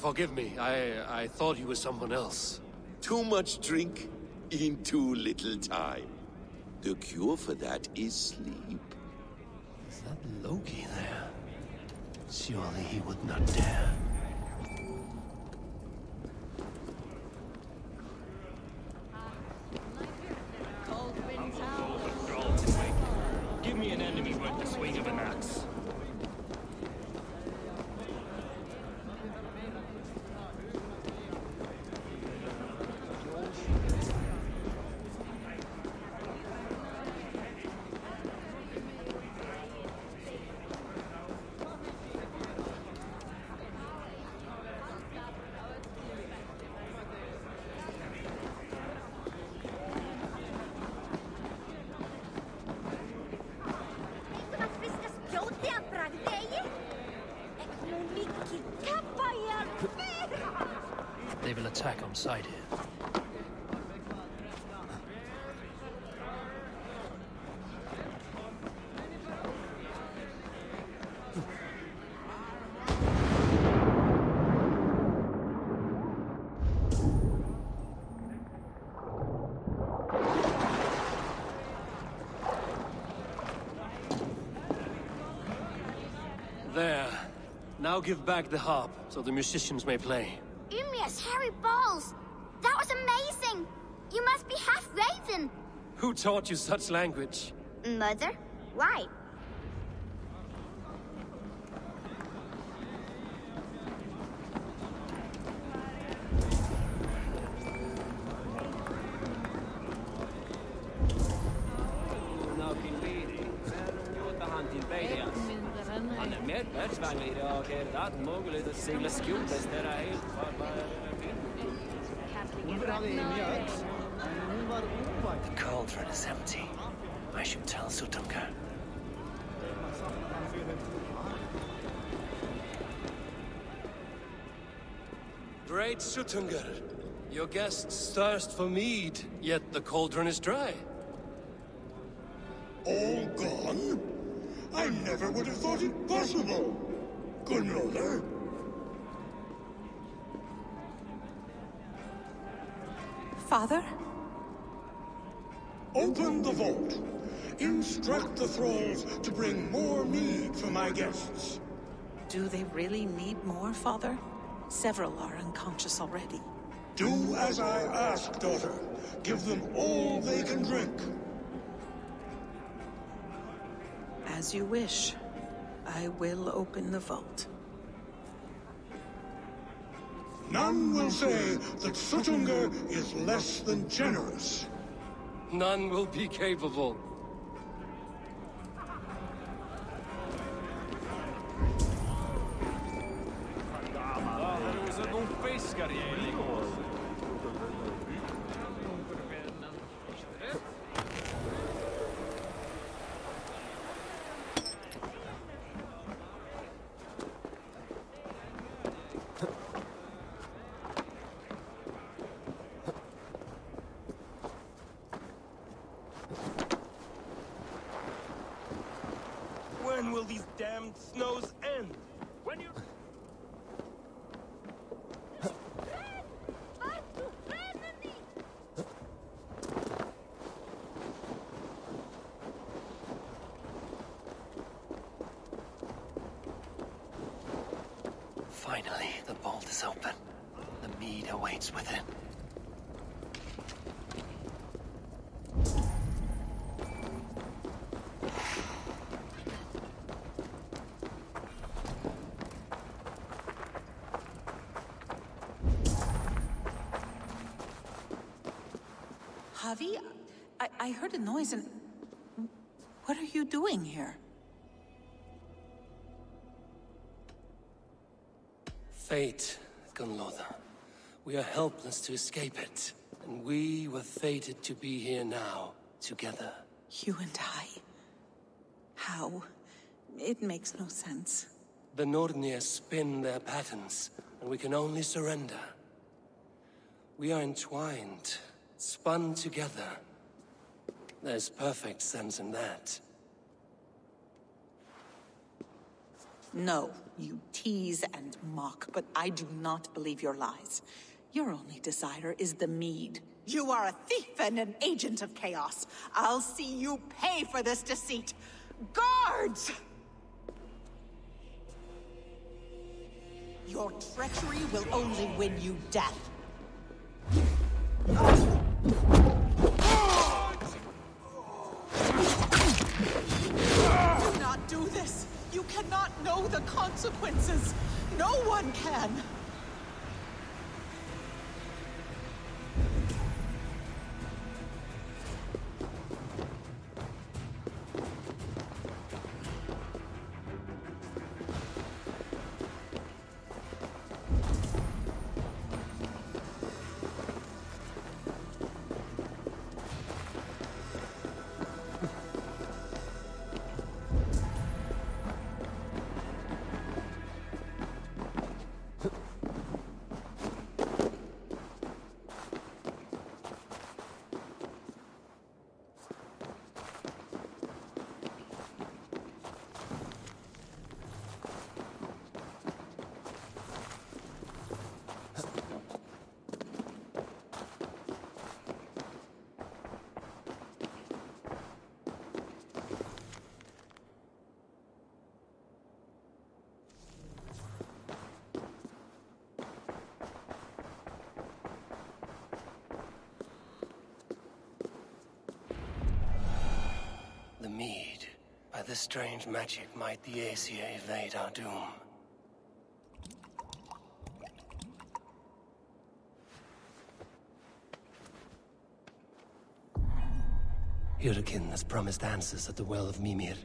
Forgive me. I thought you were someone else. Too much drink in too little time. The cure for that is sleep. Is that Loki there? Surely he would not dare. Give me an enemy worth the swing of an axe. They will attack on sight here. There. Now give back the harp, so the musicians may play. Ymir's hairy balls! That was amazing! You must be half raven! Who taught you such language? Mother? Why? The cauldron is empty. I should tell Suttungr. Great Suttungr, your guests thirst for mead, yet the cauldron is dry. All gone? I never would have thought it possible. Gunloder? Father? Open the vault. Instruct the thralls to bring more mead for my guests. Do they really need more, Father? Several are unconscious already. Do as I ask, daughter. Give them all they can drink. As you wish. I will open the vault. None will say that Suttungr is less than generous. None will be capable. When will these damned snows end? When you... Finally, the vault is open. The mead awaits within. Javi, I heard a noise and... What are you doing here? Fate, Gunloder. We are helpless to escape it. And we were fated to be here now, together. You and I? How? It makes no sense. The Nornir spin their patterns, and we can only surrender. We are entwined, spun together. There's perfect sense in that. No, you tease and mock, but I do not believe your lies. Your only desire is the mead. You are a thief and an agent of chaos. I'll see you pay for this deceit. Guards! Your treachery will only win you death. Do not do this! You cannot know the consequences! No one can! the strange magic might the Aesir evade our doom? Hyrkin has promised answers at the Well of Mimir.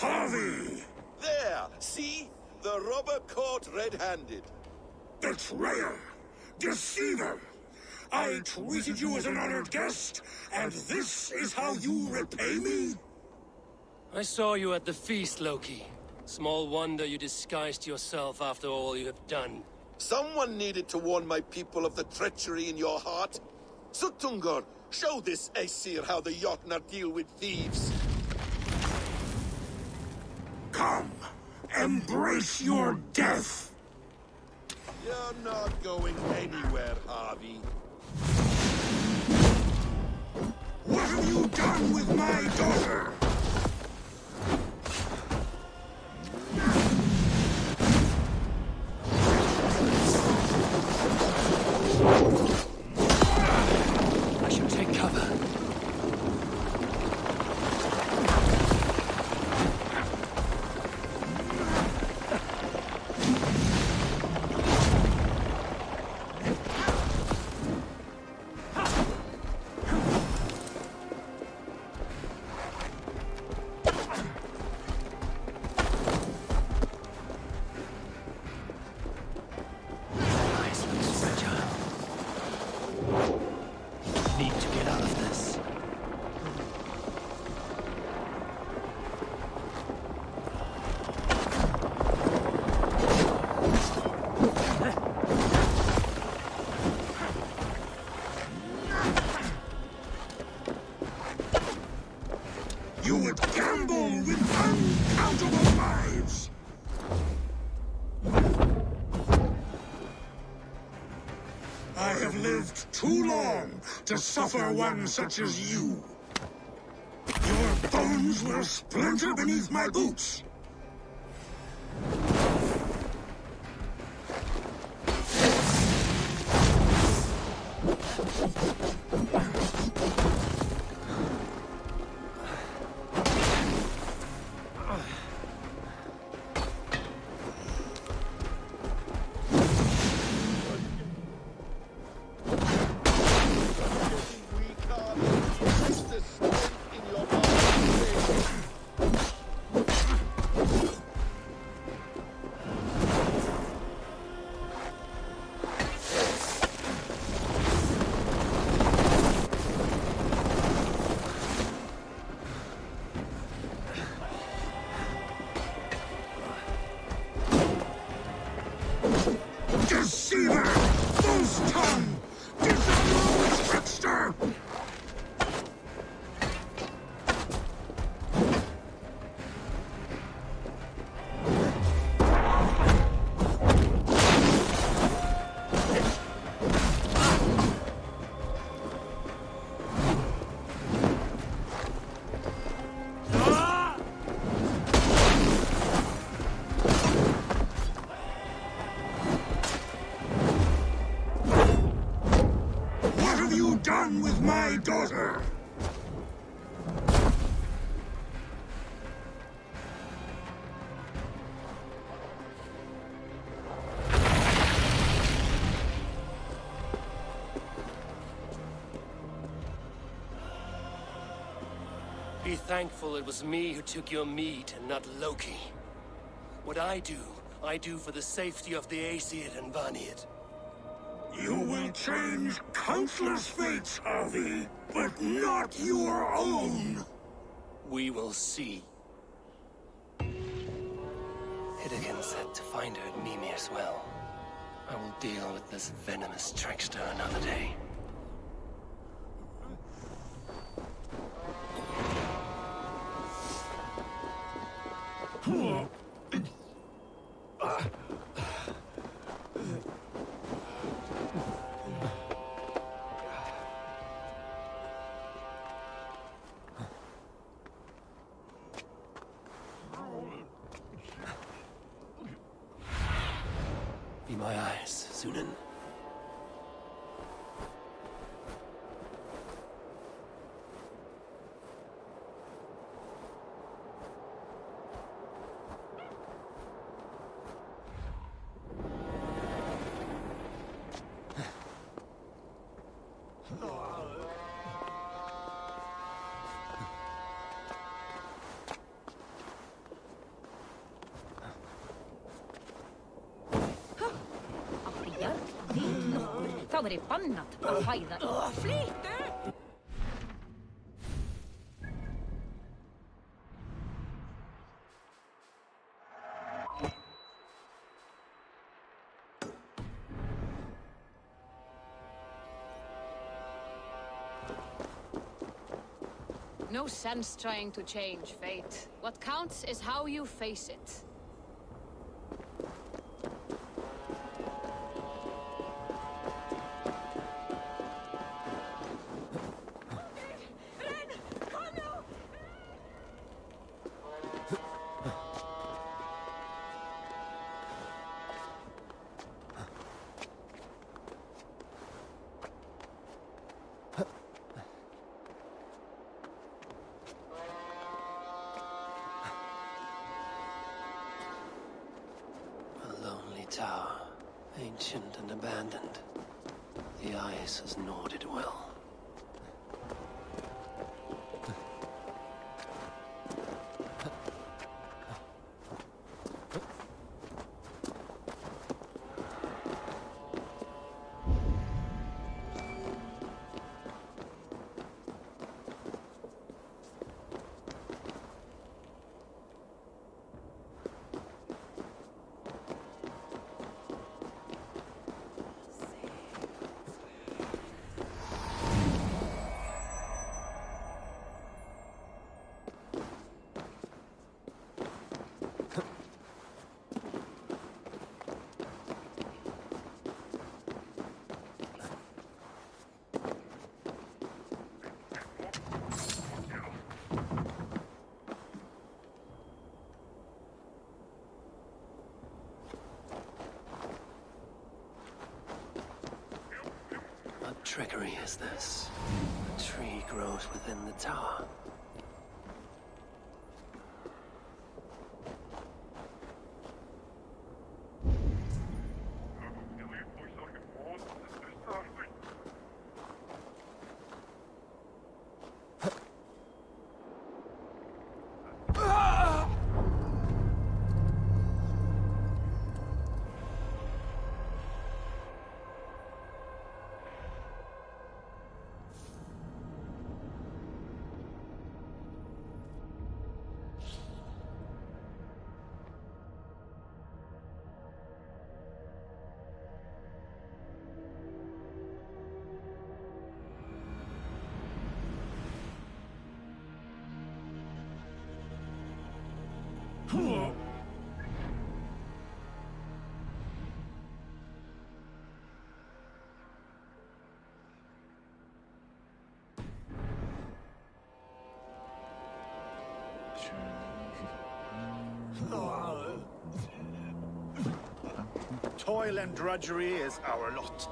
Harvey! There! See? The robber caught red-handed. Betrayer! Deceiver! I treated you as an honored guest, and this is how you repay me? I saw you at the feast, Loki. Small wonder you disguised yourself after all you have done. Someone needed to warn my people of the treachery in your heart. Suttungr, show this Aesir how the Jotnar deal with thieves. Come, embrace your death! You're not going anywhere, Harvey. What have you done with my daughter? I should take cover. You would gamble with uncountable lives! I have lived too long to suffer one such as you. Your bones will splinter beneath my boots. Deceiver! False tongue! Dishonorable trickster! Done with my daughter! Be thankful it was me who took your meat and not Loki. What I do for the safety of the Aesir and Vanir. You will change countless fates, Harvey, but not your own! We will see. Hyrkin said to find her at Mimir's well. I will deal with this venomous trickster another day. Poor this, Sunan. Það verið bannat að fæða. Flýttu! No sense trying to change fate. What counts is how you face it. Tower, ancient and abandoned. The ice has gnawed it well. What trickery is this? A tree grows within the tower. Toil and drudgery is our lot.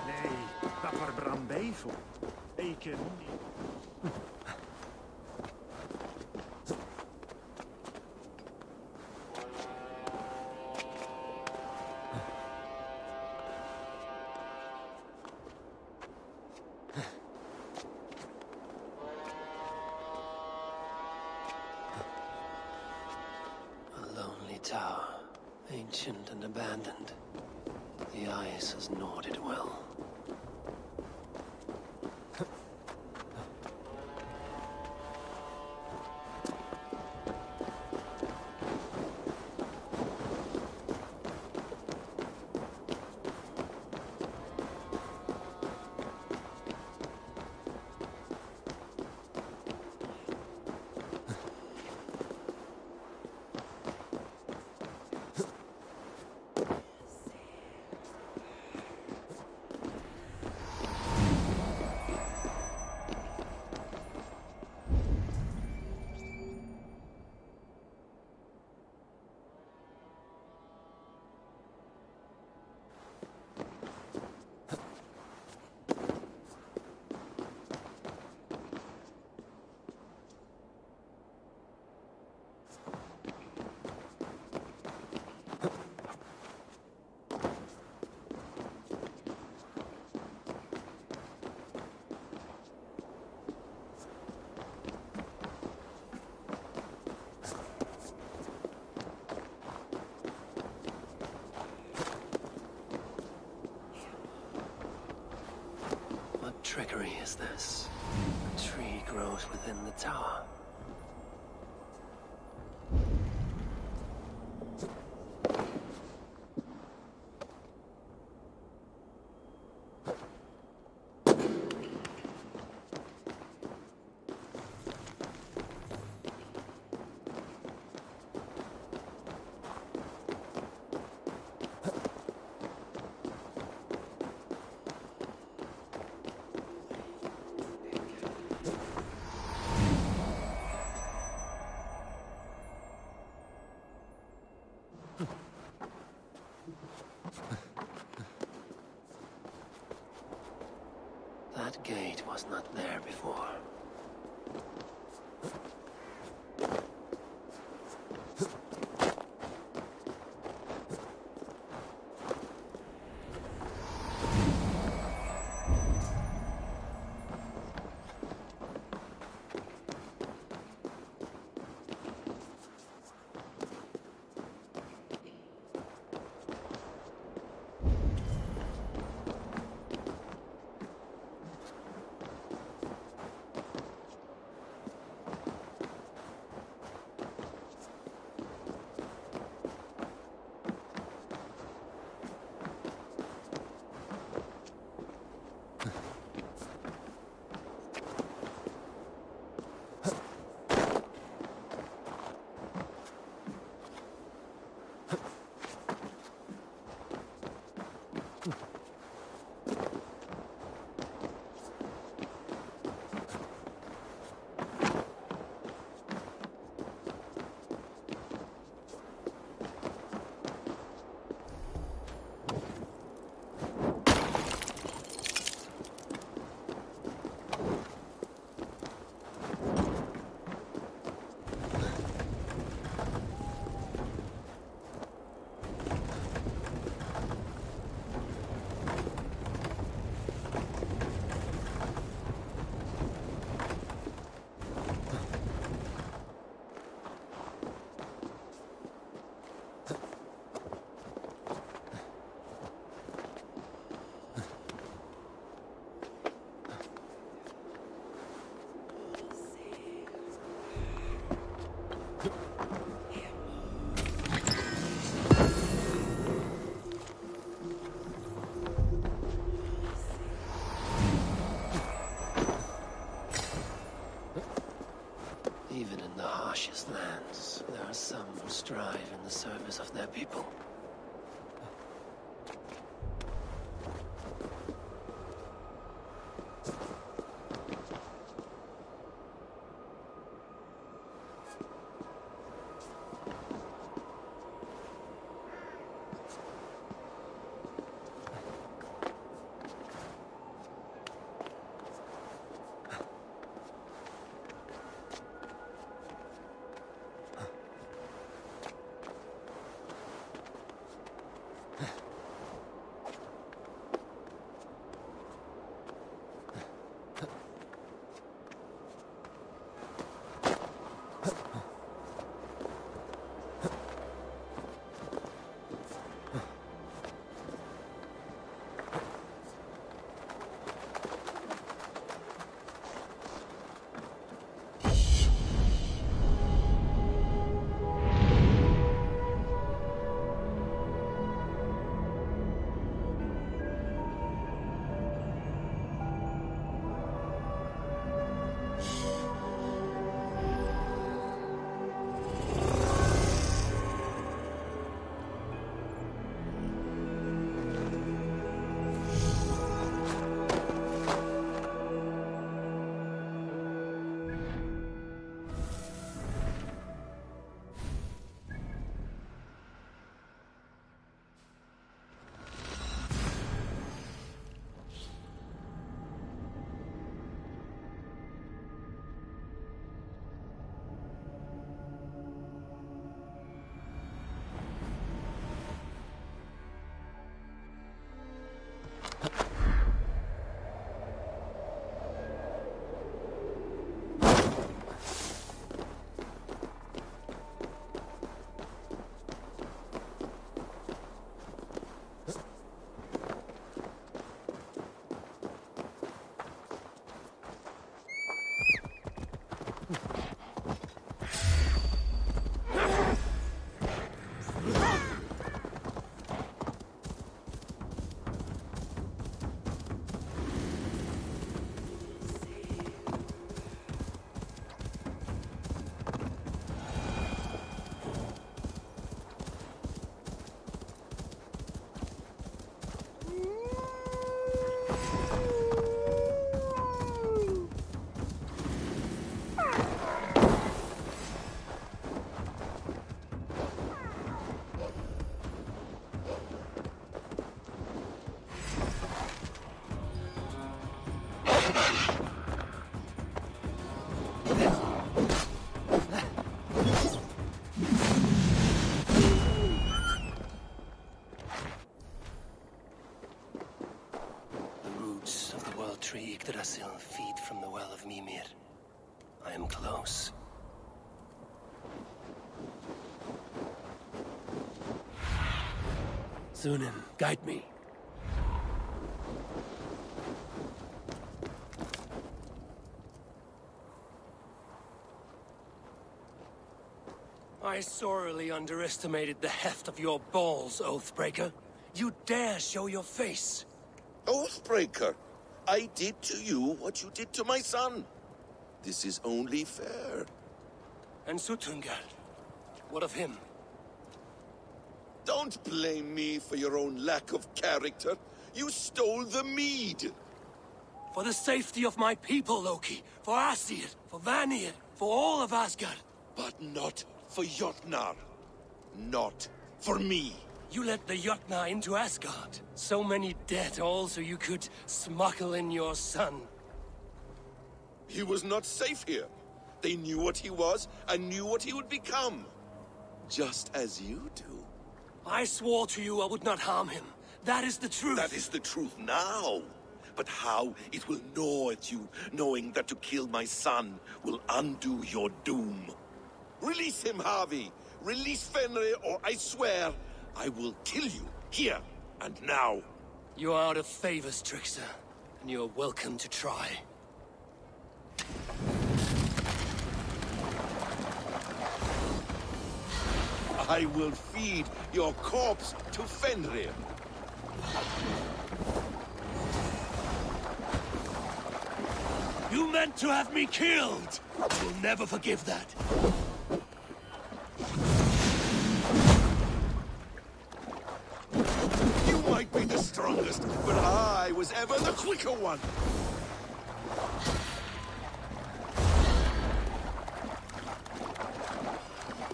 Nej, varför brandbeifo? Eiken. Tower, ancient and abandoned. The ice has gnawed it well. as this. A tree grows within the tower. That gate was not there before. Even in the harshest lands, there are some who strive in the service of their people. Sunan, guide me. I sorely underestimated the heft of your balls, Oathbreaker. You dare show your face. Oathbreaker, I did to you what you did to my son. This is only fair. And Sutungar, what of him? Don't blame me for your own lack of character. You stole the mead. For the safety of my people, Loki. For Aesir, for Vanir, for all of Asgard. But not for Jotnar. Not for me. You let the Jotnar into Asgard. So many dead, all so you could smuggle in your son. He was not safe here. They knew what he was and knew what he would become. Just as you do. I swore to you I would not harm him. That is the truth. That is the truth now. But how it will gnaw at you, knowing that to kill my son will undo your doom. Release him, Harvey. Release Fenrir, or I swear, I will kill you, here and now. You are out of favors, trickster, and you're welcome to try. I will feed your corpse to Fenrir. You meant to have me killed! You'll never forgive that. You might be the strongest, but I was ever the quicker one.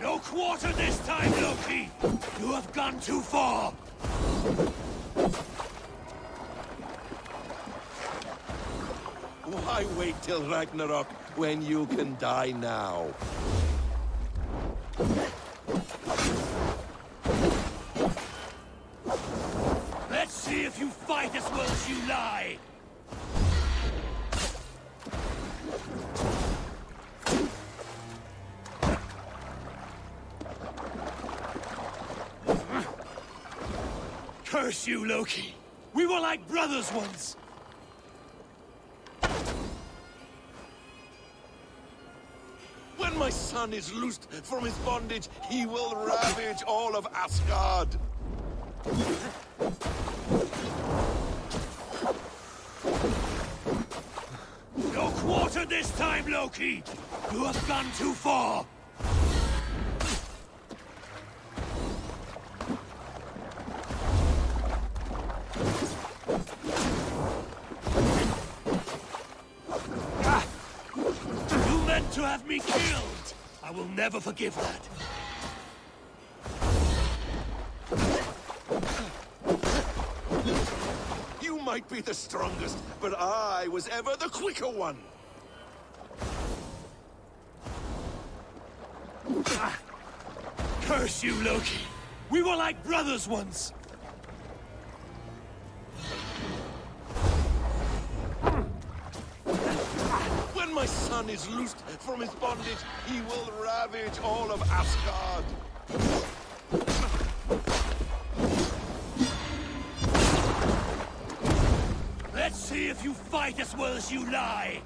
No quarter this time, Loki! You have gone too far! Why wait till Ragnarok when you can die now? Let's see if you fight as well as you lie! Curse you, Loki! We were like brothers once! When my son is loosed from his bondage, he will ravage all of Asgard! No quarter this time, Loki! You have gone too far! To have me killed! I will never forgive that. You might be the strongest, but I was ever the quicker one. Curse you, Loki! We were like brothers once! When my son is loosed from his bondage, he will ravage all of Asgard. Let's see if you fight as well as you lie!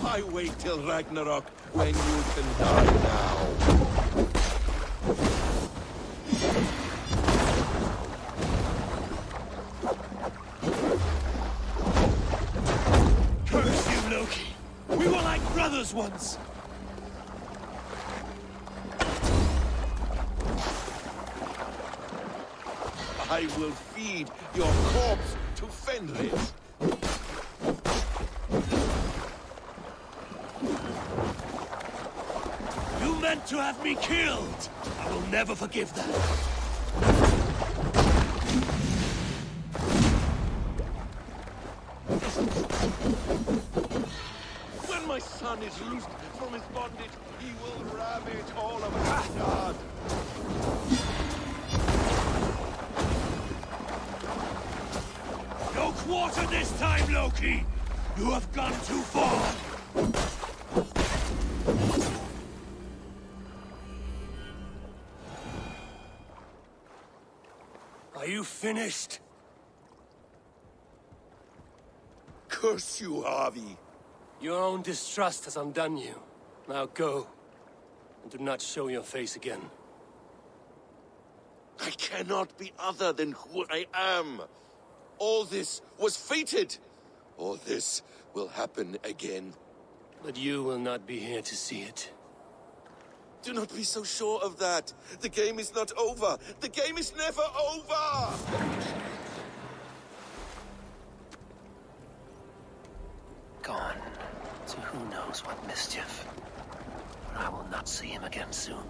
Why wait till Ragnarok when you can die now? Curse you, Loki! We were like brothers once! I will feed your corpse to Fenrir. You meant to have me killed! I will never forgive that. When my son is loosed from his bondage, he will ravage all of Asgard. No quarter this time, Loki! You have gone too far! Are you finished? Curse you, Harvey. Your own distrust has undone you. Now go, and do not show your face again. I cannot be other than who I am. All this was fated. All this will happen again. But you will not be here to see it. Do not be so sure of that. The game is not over. The game is never over! Gone to who knows what mischief. But I will not see him again soon.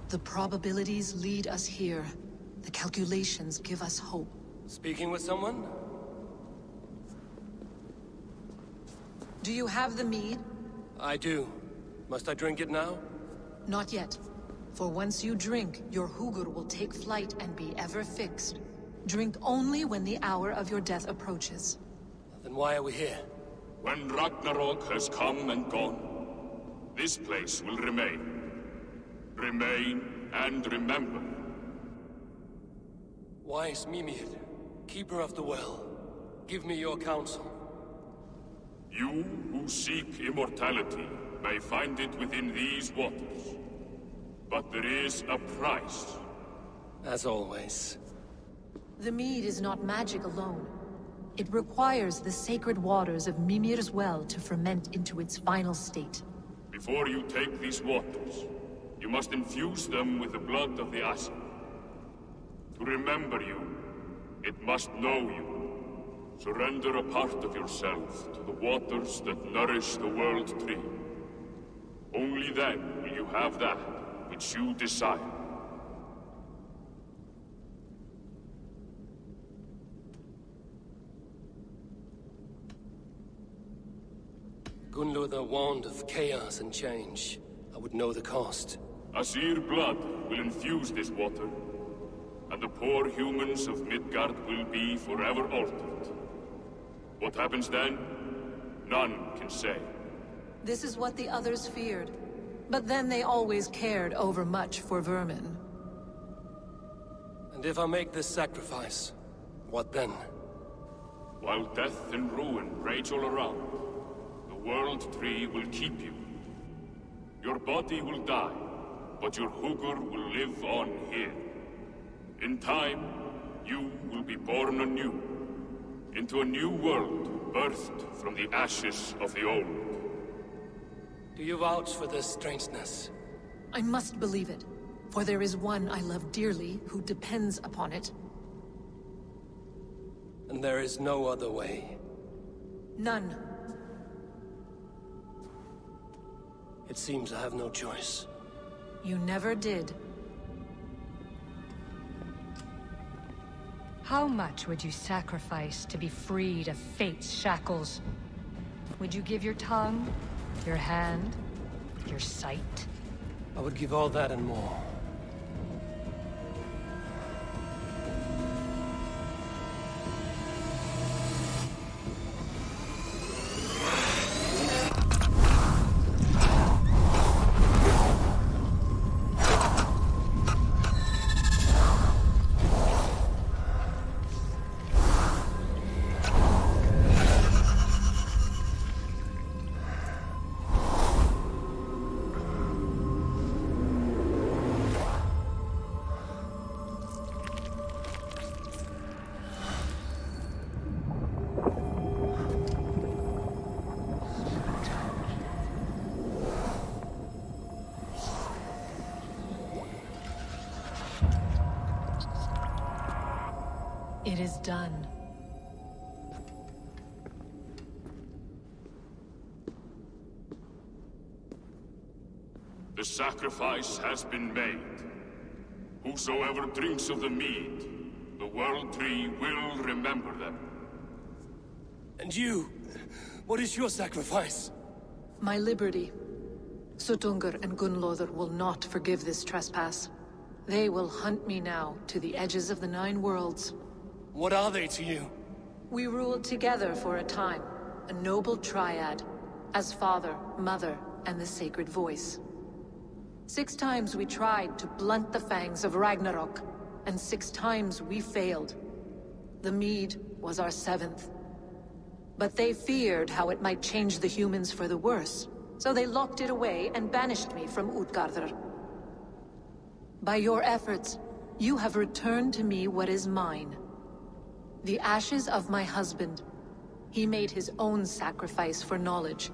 The probabilities lead us here. The calculations give us hope. Speaking with someone? Do you have the mead? I do. Must I drink it now? Not yet. For once you drink, your Hugur will take flight and be ever fixed. Drink only when the hour of your death approaches. Then why are we here? When Ragnarok has come and gone, this place will remain. Remain and remember. Wise Mimir, keeper of the well, give me your counsel. You who seek immortality may find it within these waters. But there is a price. As always. The mead is not magic alone. It requires the sacred waters of Mimir's well to ferment into its final state. Before you take these waters, you must infuse them with the blood of the Asa. To remember you, it must know you. Surrender a part of yourself to the waters that nourish the World Tree. Only then will you have that which you desire. Gunlother warned of chaos and change. I would know the cost. Aesir blood will infuse this water, and the poor humans of Midgard will be forever altered. What happens then? None can say. This is what the others feared. But then they always cared overmuch for vermin. And if I make this sacrifice, what then? While death and ruin rage all around, the World Tree will keep you. Your body will die, but your Hugur will live on here. In time, you will be born anew, into a new world birthed from the ashes of the old. Do you vouch for this strangeness? I must believe it, for there is one I love dearly who depends upon it. And there is no other way? None. It seems I have no choice. You never did. How much would you sacrifice to be freed of fate's shackles? Would you give your tongue, your hand, your sight? I would give all that and more. It is done. The sacrifice has been made. Whosoever drinks of the mead, the World Tree will remember them. And you? What is your sacrifice? My liberty. Suttungr and Gunlothar will not forgive this trespass. They will hunt me now to the edges of the Nine Worlds. What are they to you? We ruled together for a time, a noble triad, as father, mother, and the sacred voice. 6 times we tried to blunt the fangs of Ragnarok, and 6 times we failed. The mead was our 7th. But they feared how it might change the humans for the worse, so they locked it away and banished me from Utgardr. By your efforts, you have returned to me what is mine. The ashes of my husband. He made his own sacrifice for knowledge.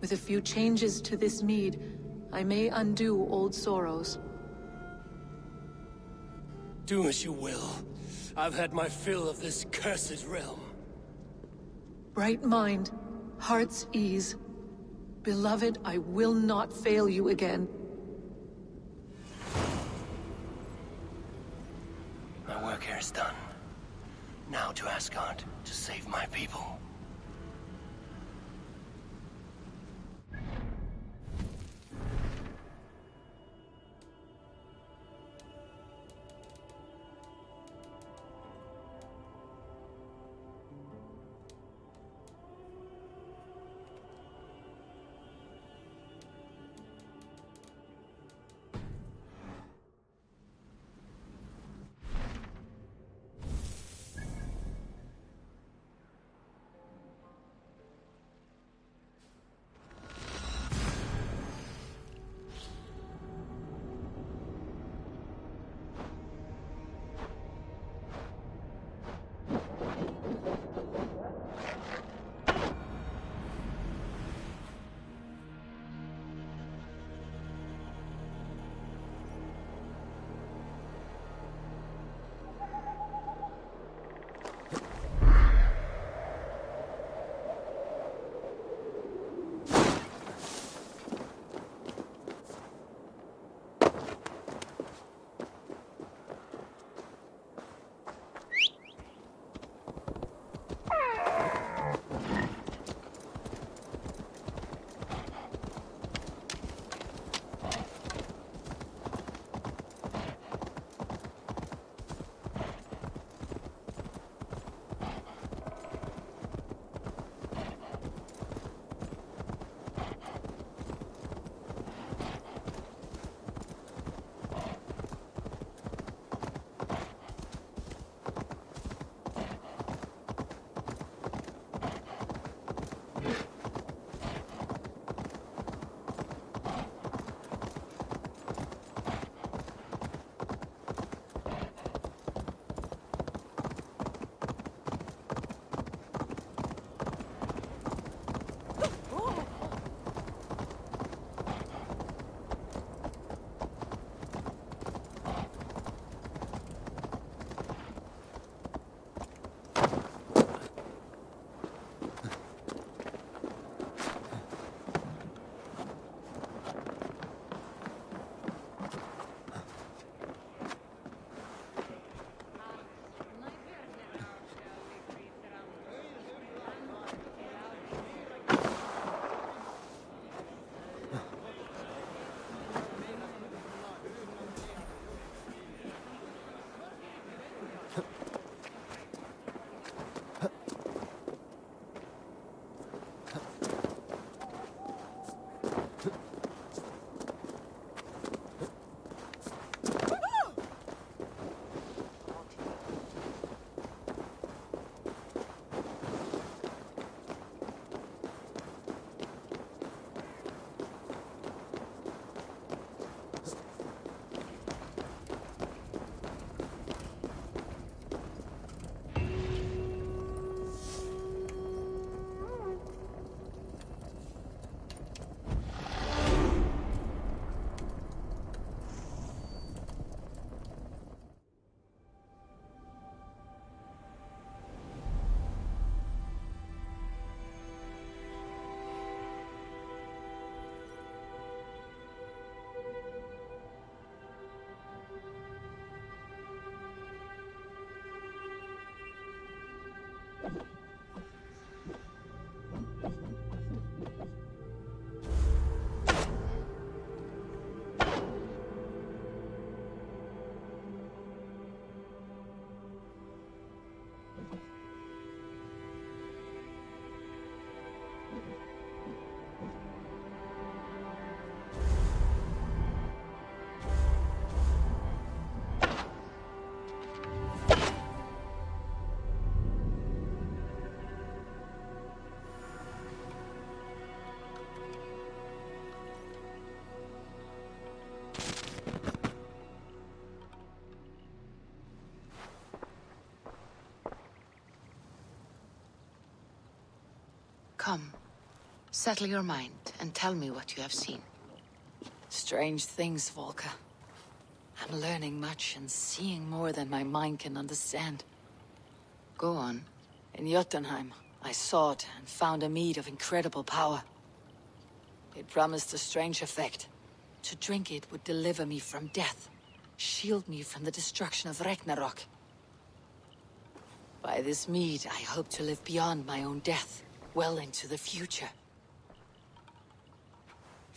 With a few changes to this mead, I may undo old sorrows. Do as you will. I've had my fill of this cursed realm. Bright mind, heart's ease. Beloved, I will not fail you again. My work here is done. Now to Asgard to save my people. Settle your mind and tell me what you have seen. Strange things, Volka. I'm learning much and seeing more than my mind can understand. Go on. In Jotunheim, I sought and found a mead of incredible power. It promised a strange effect. To drink it would deliver me from death, shield me from the destruction of Ragnarok. By this mead, I hope to live beyond my own death, well into the future.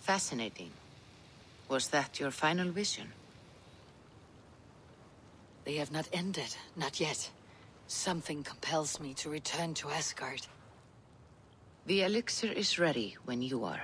Fascinating. Was that your final vision? They have not ended, not yet. Something compels me to return to Asgard. The elixir is ready when you are.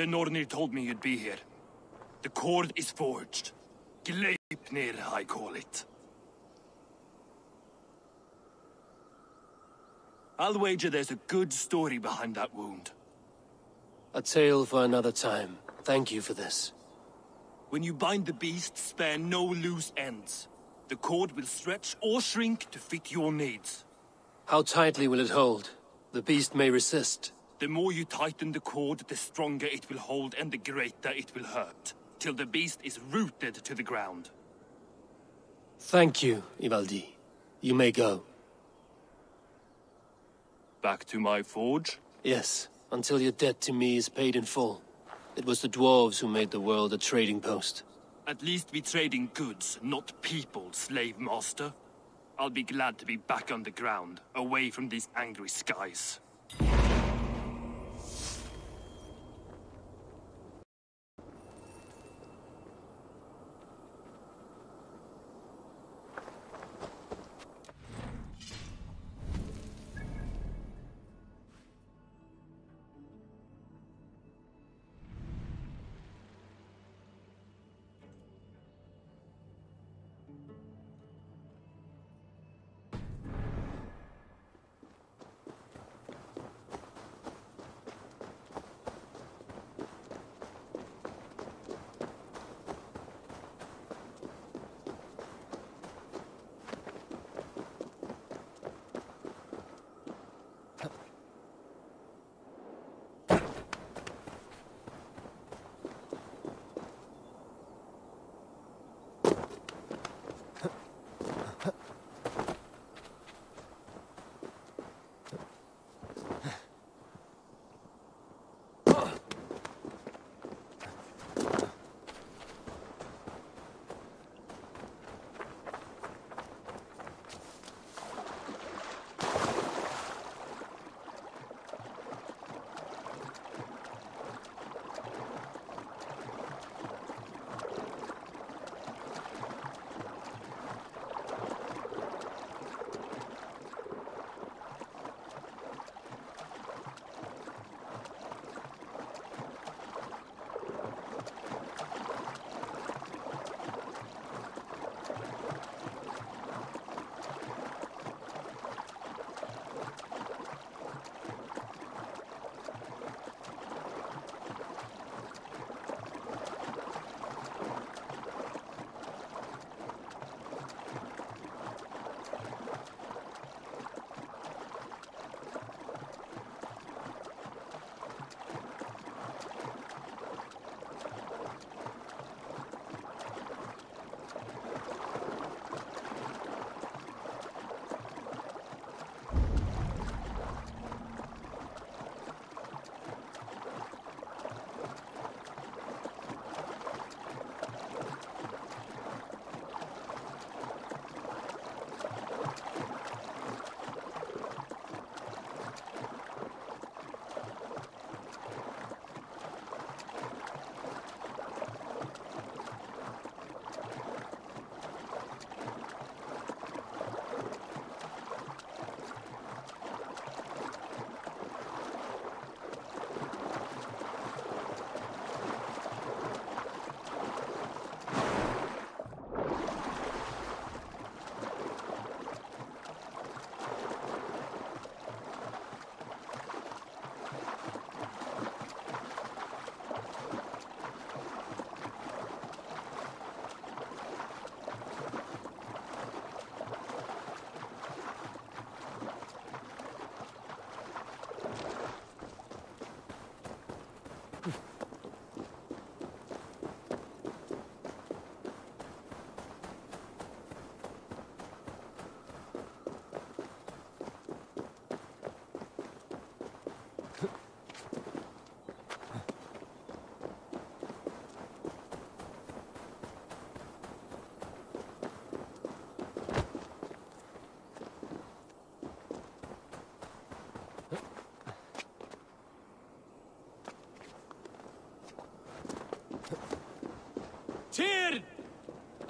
The Nornir told me you'd be here. The cord is forged. Gleipnir, I call it. I'll wager there's a good story behind that wound. A tale for another time. Thank you for this. When you bind the beast, spare no loose ends. The cord will stretch or shrink to fit your needs. How tightly will it hold? The beast may resist. The more you tighten the cord, the stronger it will hold and the greater it will hurt, till the beast is rooted to the ground. Thank you, Ivaldi. You may go. Back to my forge? Yes, until your debt to me is paid in full. It was the dwarves who made the world a trading post. At least we trade in goods, not people, slave master. I'll be glad to be back on the ground, away from these angry skies.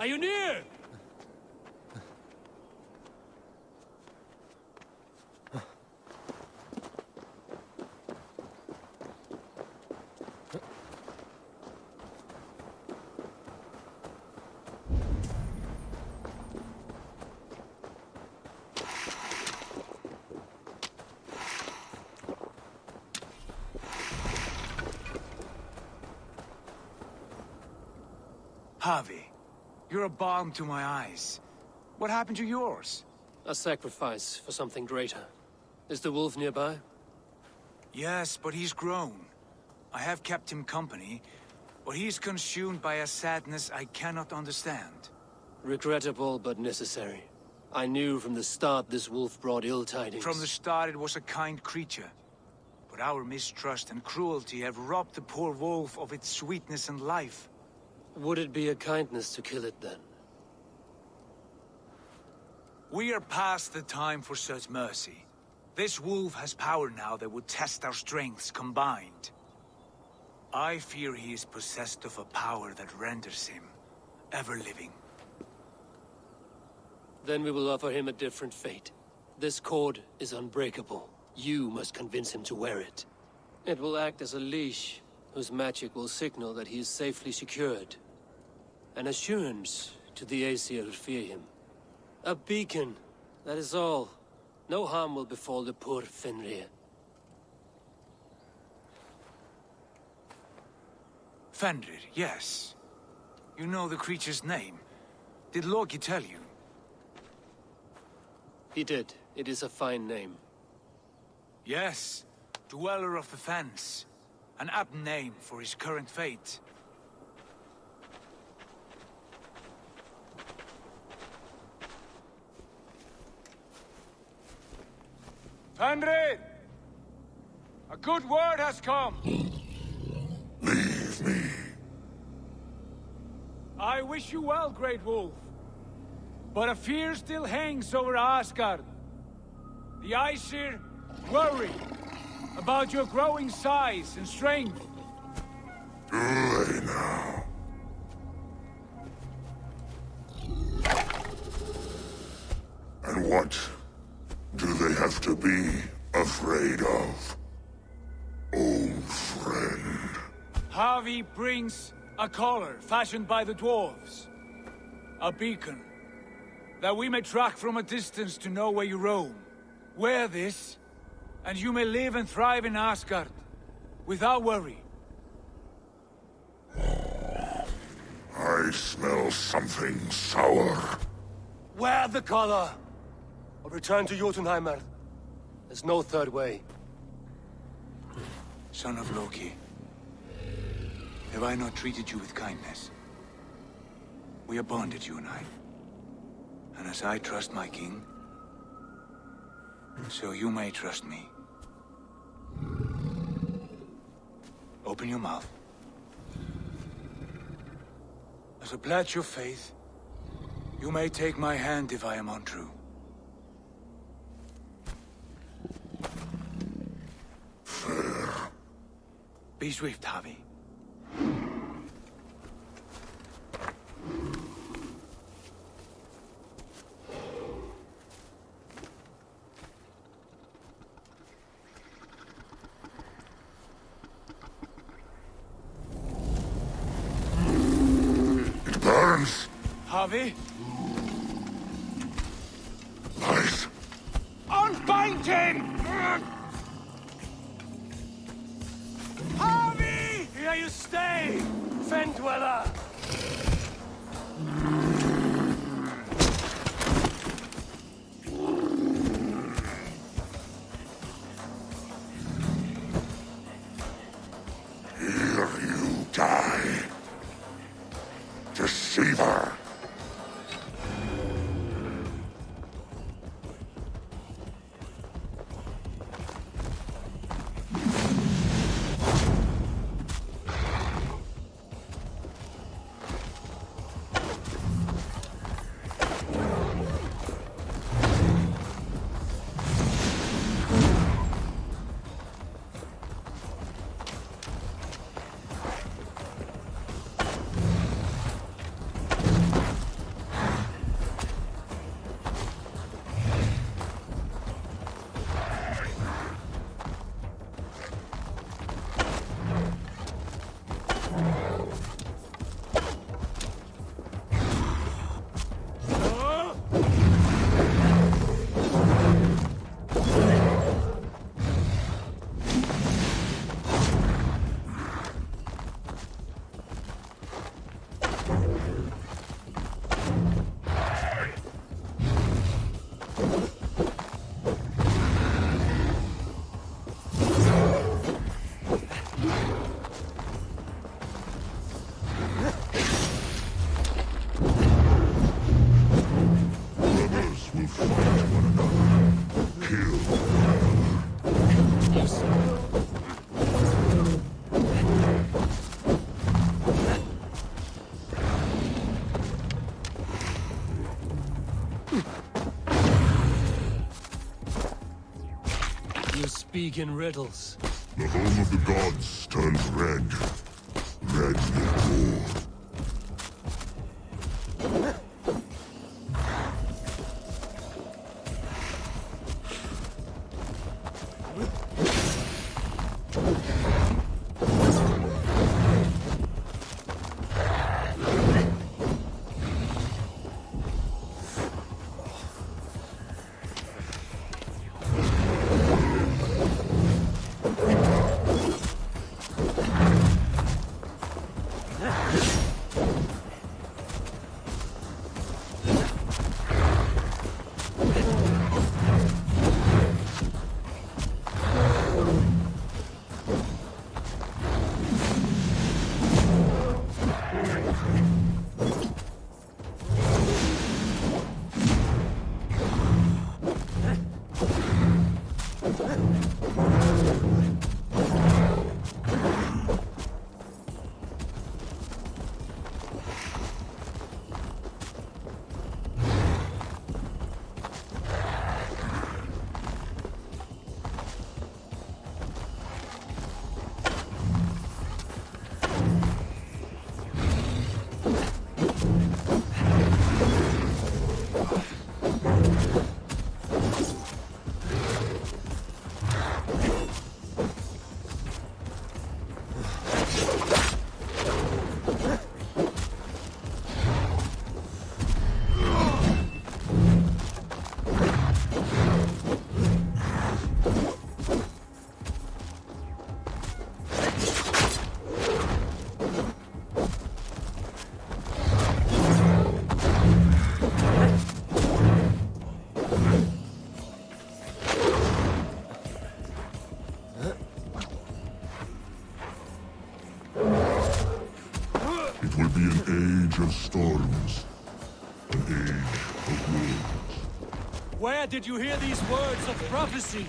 Are you near? Harvey, you're a balm to my eyes. What happened to yours? A sacrifice for something greater. Is the wolf nearby? Yes, but he's grown. I have kept him company, but he's consumed by a sadness I cannot understand. Regrettable, but necessary. I knew from the start this wolf brought ill tidings. From the start it was a kind creature. But our mistrust and cruelty have robbed the poor wolf of its sweetness and life. Would it be a kindness to kill it, then? We are past the time for such mercy. This wolf has power now that would test our strengths combined. I fear he is possessed of a power that renders him ever-living. Then we will offer him a different fate. This cord is unbreakable. You must convince him to wear it. It will act as a leash, whose magic will signal that he is safely secured. An assurance to the Aesir who fear him. A beacon, that is all. No harm will befall the poor Fenrir. Fenrir, yes. You know the creature's name. Did Loki tell you? He did. It is a fine name. Yes. Dweller of the Fens. An apt name for his current fate. Fenrir! A good word has come! Leave me. I wish you well, Great Wolf. But a fear still hangs over Asgard. The Aesir worry about your growing size and strength. Do they now? And what do they have to be afraid of, old friend? Harvey brings a collar fashioned by the dwarves. A beacon, that we may track from a distance to know where you roam. Wear this, and you may live and thrive in Asgard, without worry. I smell something sour. Wear the collar! Or return to Jotunheimer. There's no third way. Son of Loki, have I not treated you with kindness? We are bonded, you and I. And as I trust my king, so you may trust me. Open your mouth. As a pledge of faith, you may take my hand if I am untrue. Fair. Be swift, Harvey. Harvey? Lies. Unbind him! Harvey! Here you stay, Fen Dweller! Here you die. Deceiver. dwarves. You speak in riddles. The home of the gods turns red. Red with war. It will be an age of storms. An age of wolves. Where did you hear these words of prophecy?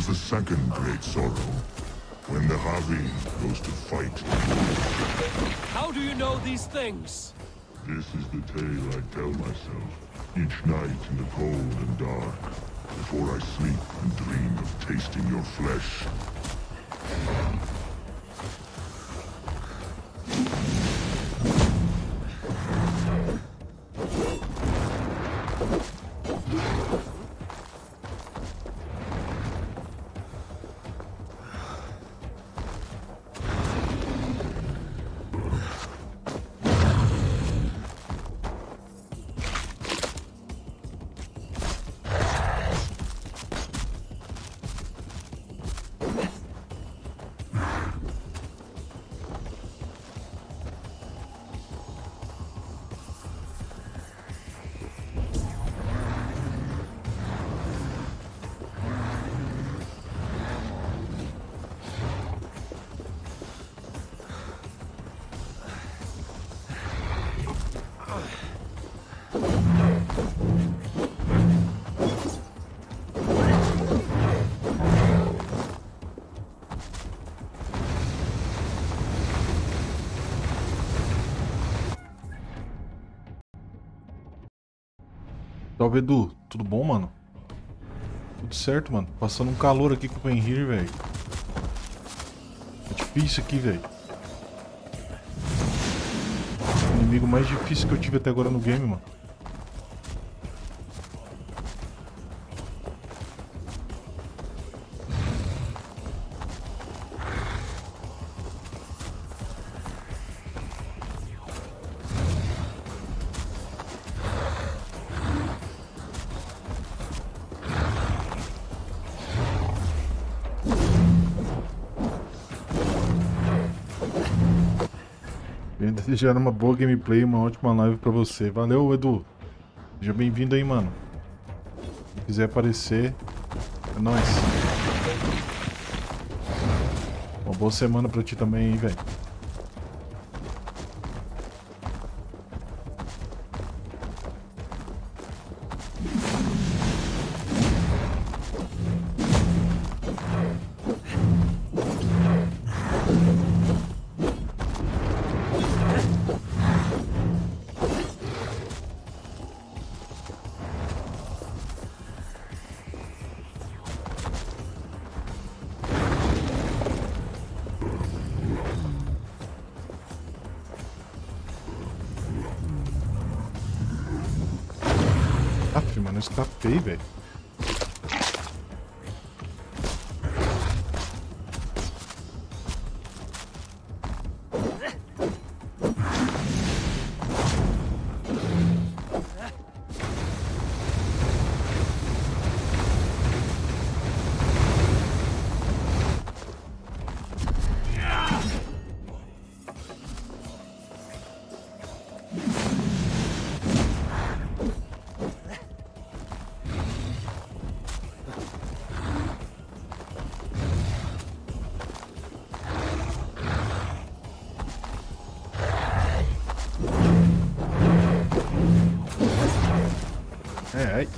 The second great sorrow, when the Havi goes to fight. How do you know these things? This is the tale I tell myself, each night in the cold and dark, before I sleep and dream of tasting your flesh. Salve, Edu. Tudo bom, mano? Tudo certo, mano. Passando um calor aqui com o Fenrir, velho. É difícil aqui, velho. O inimigo mais difícil que eu tive até agora no game, mano. Desejar uma boa gameplay e uma ótima live pra você. Valeu, Edu. Seja bem-vindo aí, mano. Se quiser aparecer, é nóis. Uma boa semana pra ti também aí, velho. Mano, eu escapei, velho. Ai.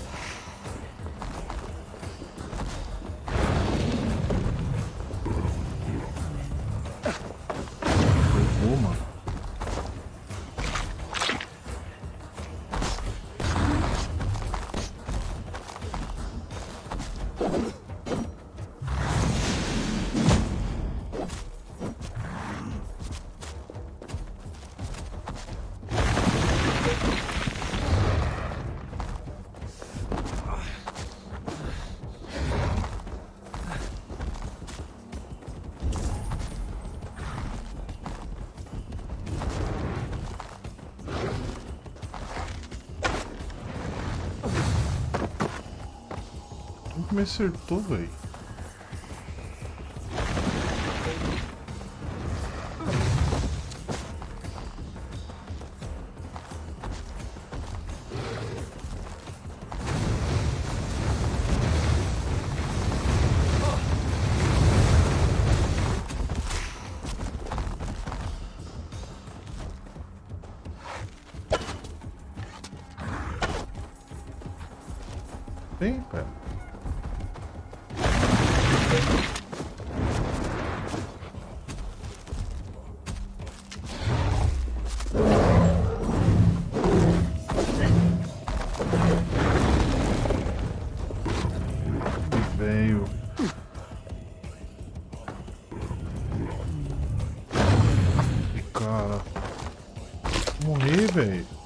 Pegou, mano. que me acertou, velho? Tem, cara. Velho. Cara. Morrer, velho.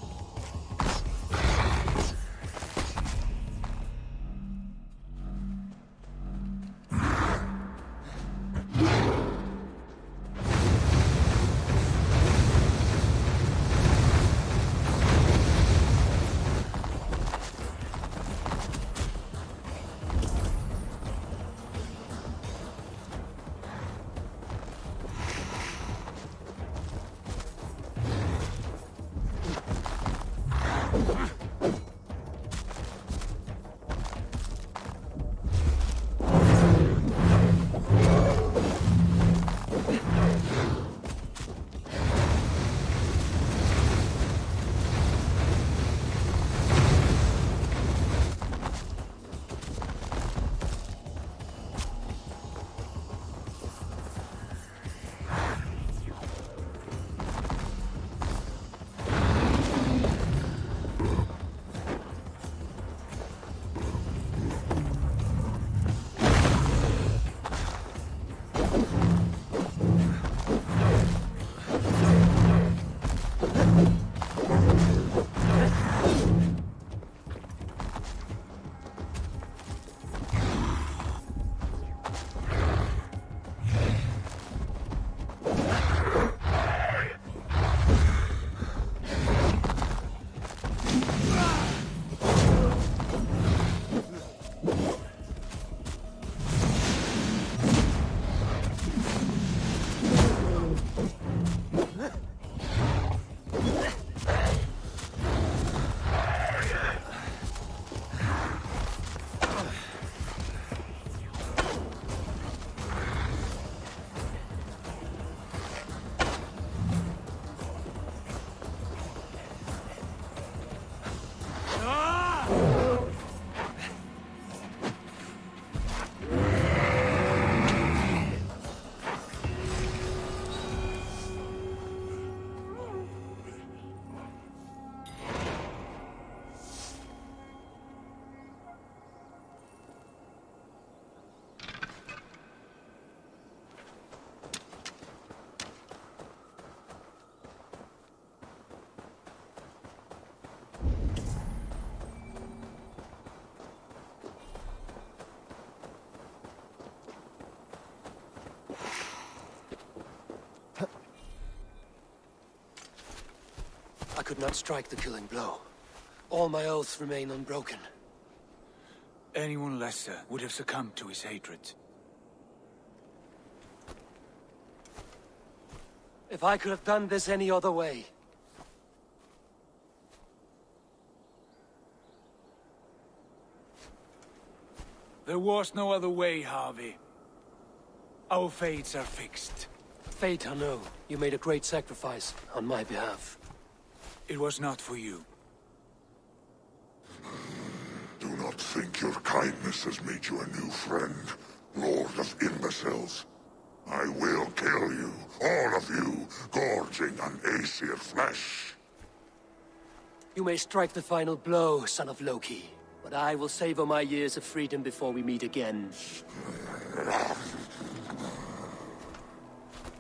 I could not strike the killing blow. All my oaths remain unbroken. Anyone lesser would have succumbed to his hatred. If I could have done this any other way. There was no other way, Harvey. Our fates are fixed. Fate, I know. You made a great sacrifice on my behalf. It was not for you. Do not think your kindness has made you a new friend, Lord of Imbeciles. I will kill you, all of you, gorging on Aesir flesh. You may strike the final blow, son of Loki, but I will savor my years of freedom before we meet again.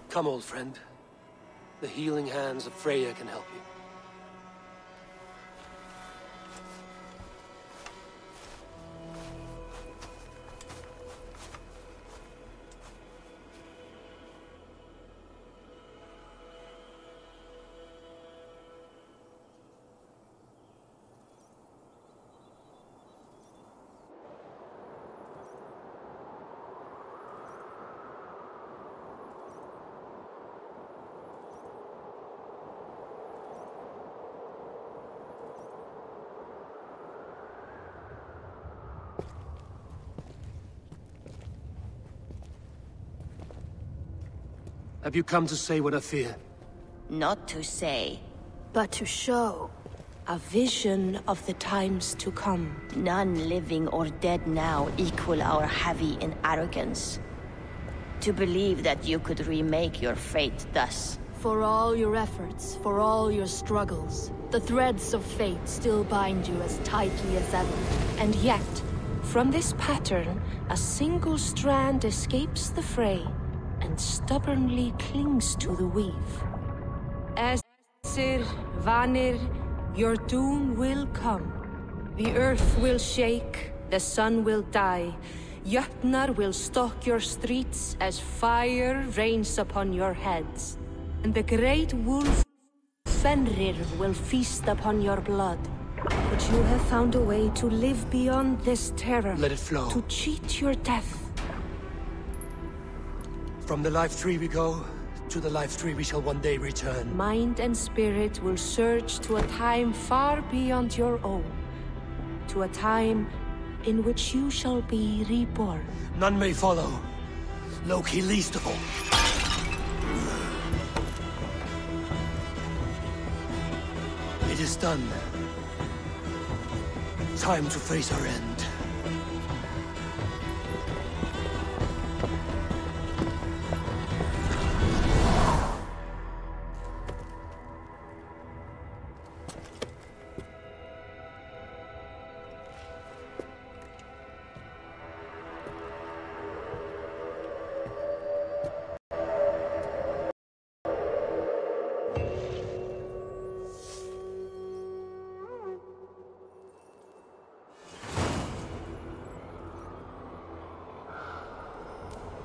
Come, old friend. The healing hands of Freya can help you. Have you come to say what I fear? Not to say, but to show. A vision of the times to come. None living or dead now equal our heavy in arrogance. To believe that you could remake your fate thus. For all your efforts, for all your struggles, the threads of fate still bind you as tightly as ever. And yet, from this pattern, a single strand escapes the fray and stubbornly clings to the weave. Aesir, Vanir, your doom will come. The earth will shake, the sun will die. Jötnar will stalk your streets as fire rains upon your heads. And the great wolf Fenrir will feast upon your blood. But you have found a way to live beyond this terror. Let it flow. To cheat your death. From the life tree we go, to the life tree we shall one day return. Mind and spirit will surge to a time far beyond your own. To a time in which you shall be reborn. None may follow. Loki least of all. It is done. Time to face our end.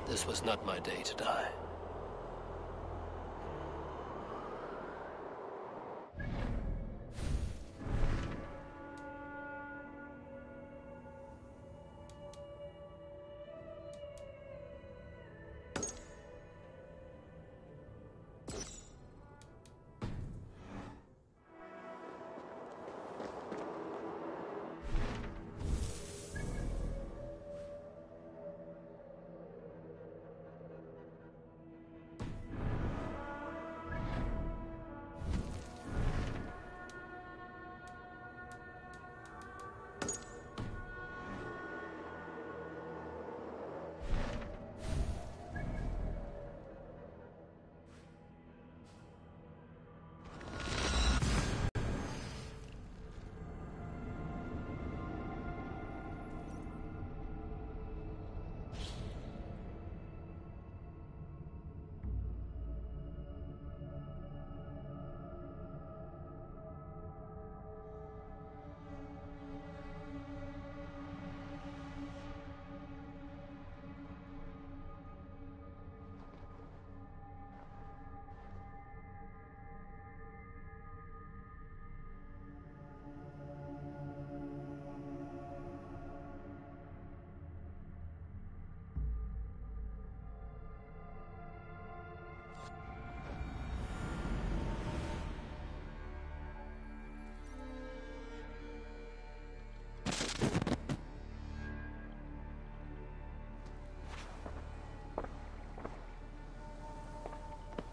This was not my day to die.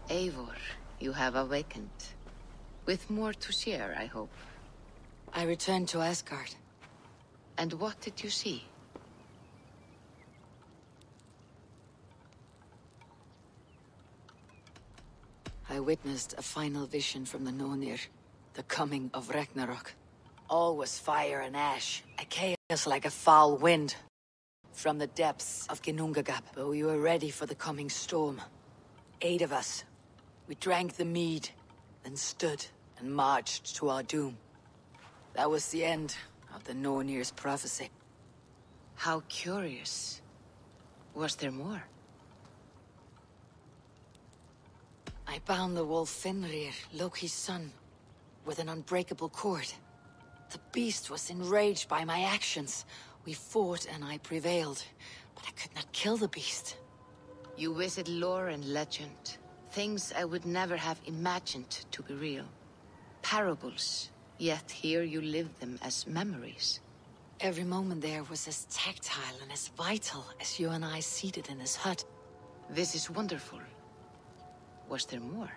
Eivor, you have awakened. With more to share, I hope. I returned to Asgard. And what did you see? I witnessed a final vision from the Nornir. The coming of Ragnarok. All was fire and ash, a chaos like a foul wind. From the depths of Ginnungagap, but we were ready for the coming storm. 8 of us. We drank the mead, then stood and marched to our doom. That was the end of the Nornir's prophecy. How curious. Was there more? I bound the wolf Fenrir, Loki's son, with an unbreakable cord. The beast was enraged by my actions. We fought and I prevailed, but I could not kill the beast. You visit lore and legend. Things I would never have imagined to be real. Parables, yet here you live them as memories. Every moment there was as tactile and as vital as you and I seated in this hut. This is wonderful. was there more?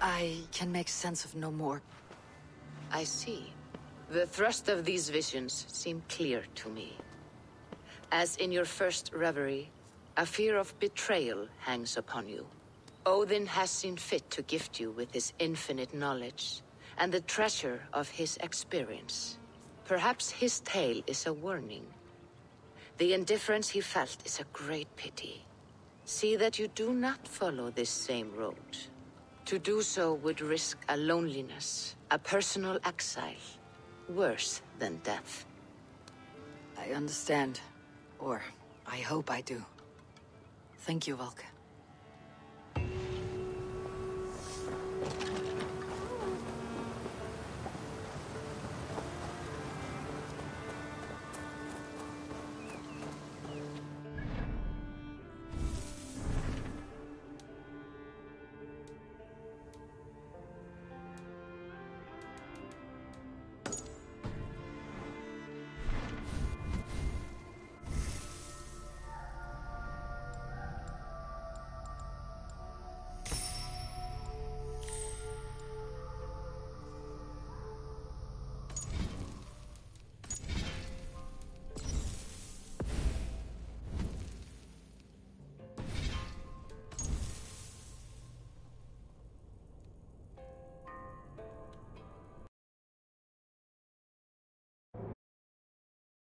I can make sense of no more. I see. The thrust of these visions seem clear to me. As in your first reverie, a fear of betrayal hangs upon you. Odin has seen fit to gift you with his infinite knowledge, and the treasure of his experience. Perhaps his tale is a warning. The indifference he felt is a great pity. See that you do not follow this same road. To do so would risk a loneliness, a personal exile, worse than death. I understand. Or, I hope I do. Thank you, Valka.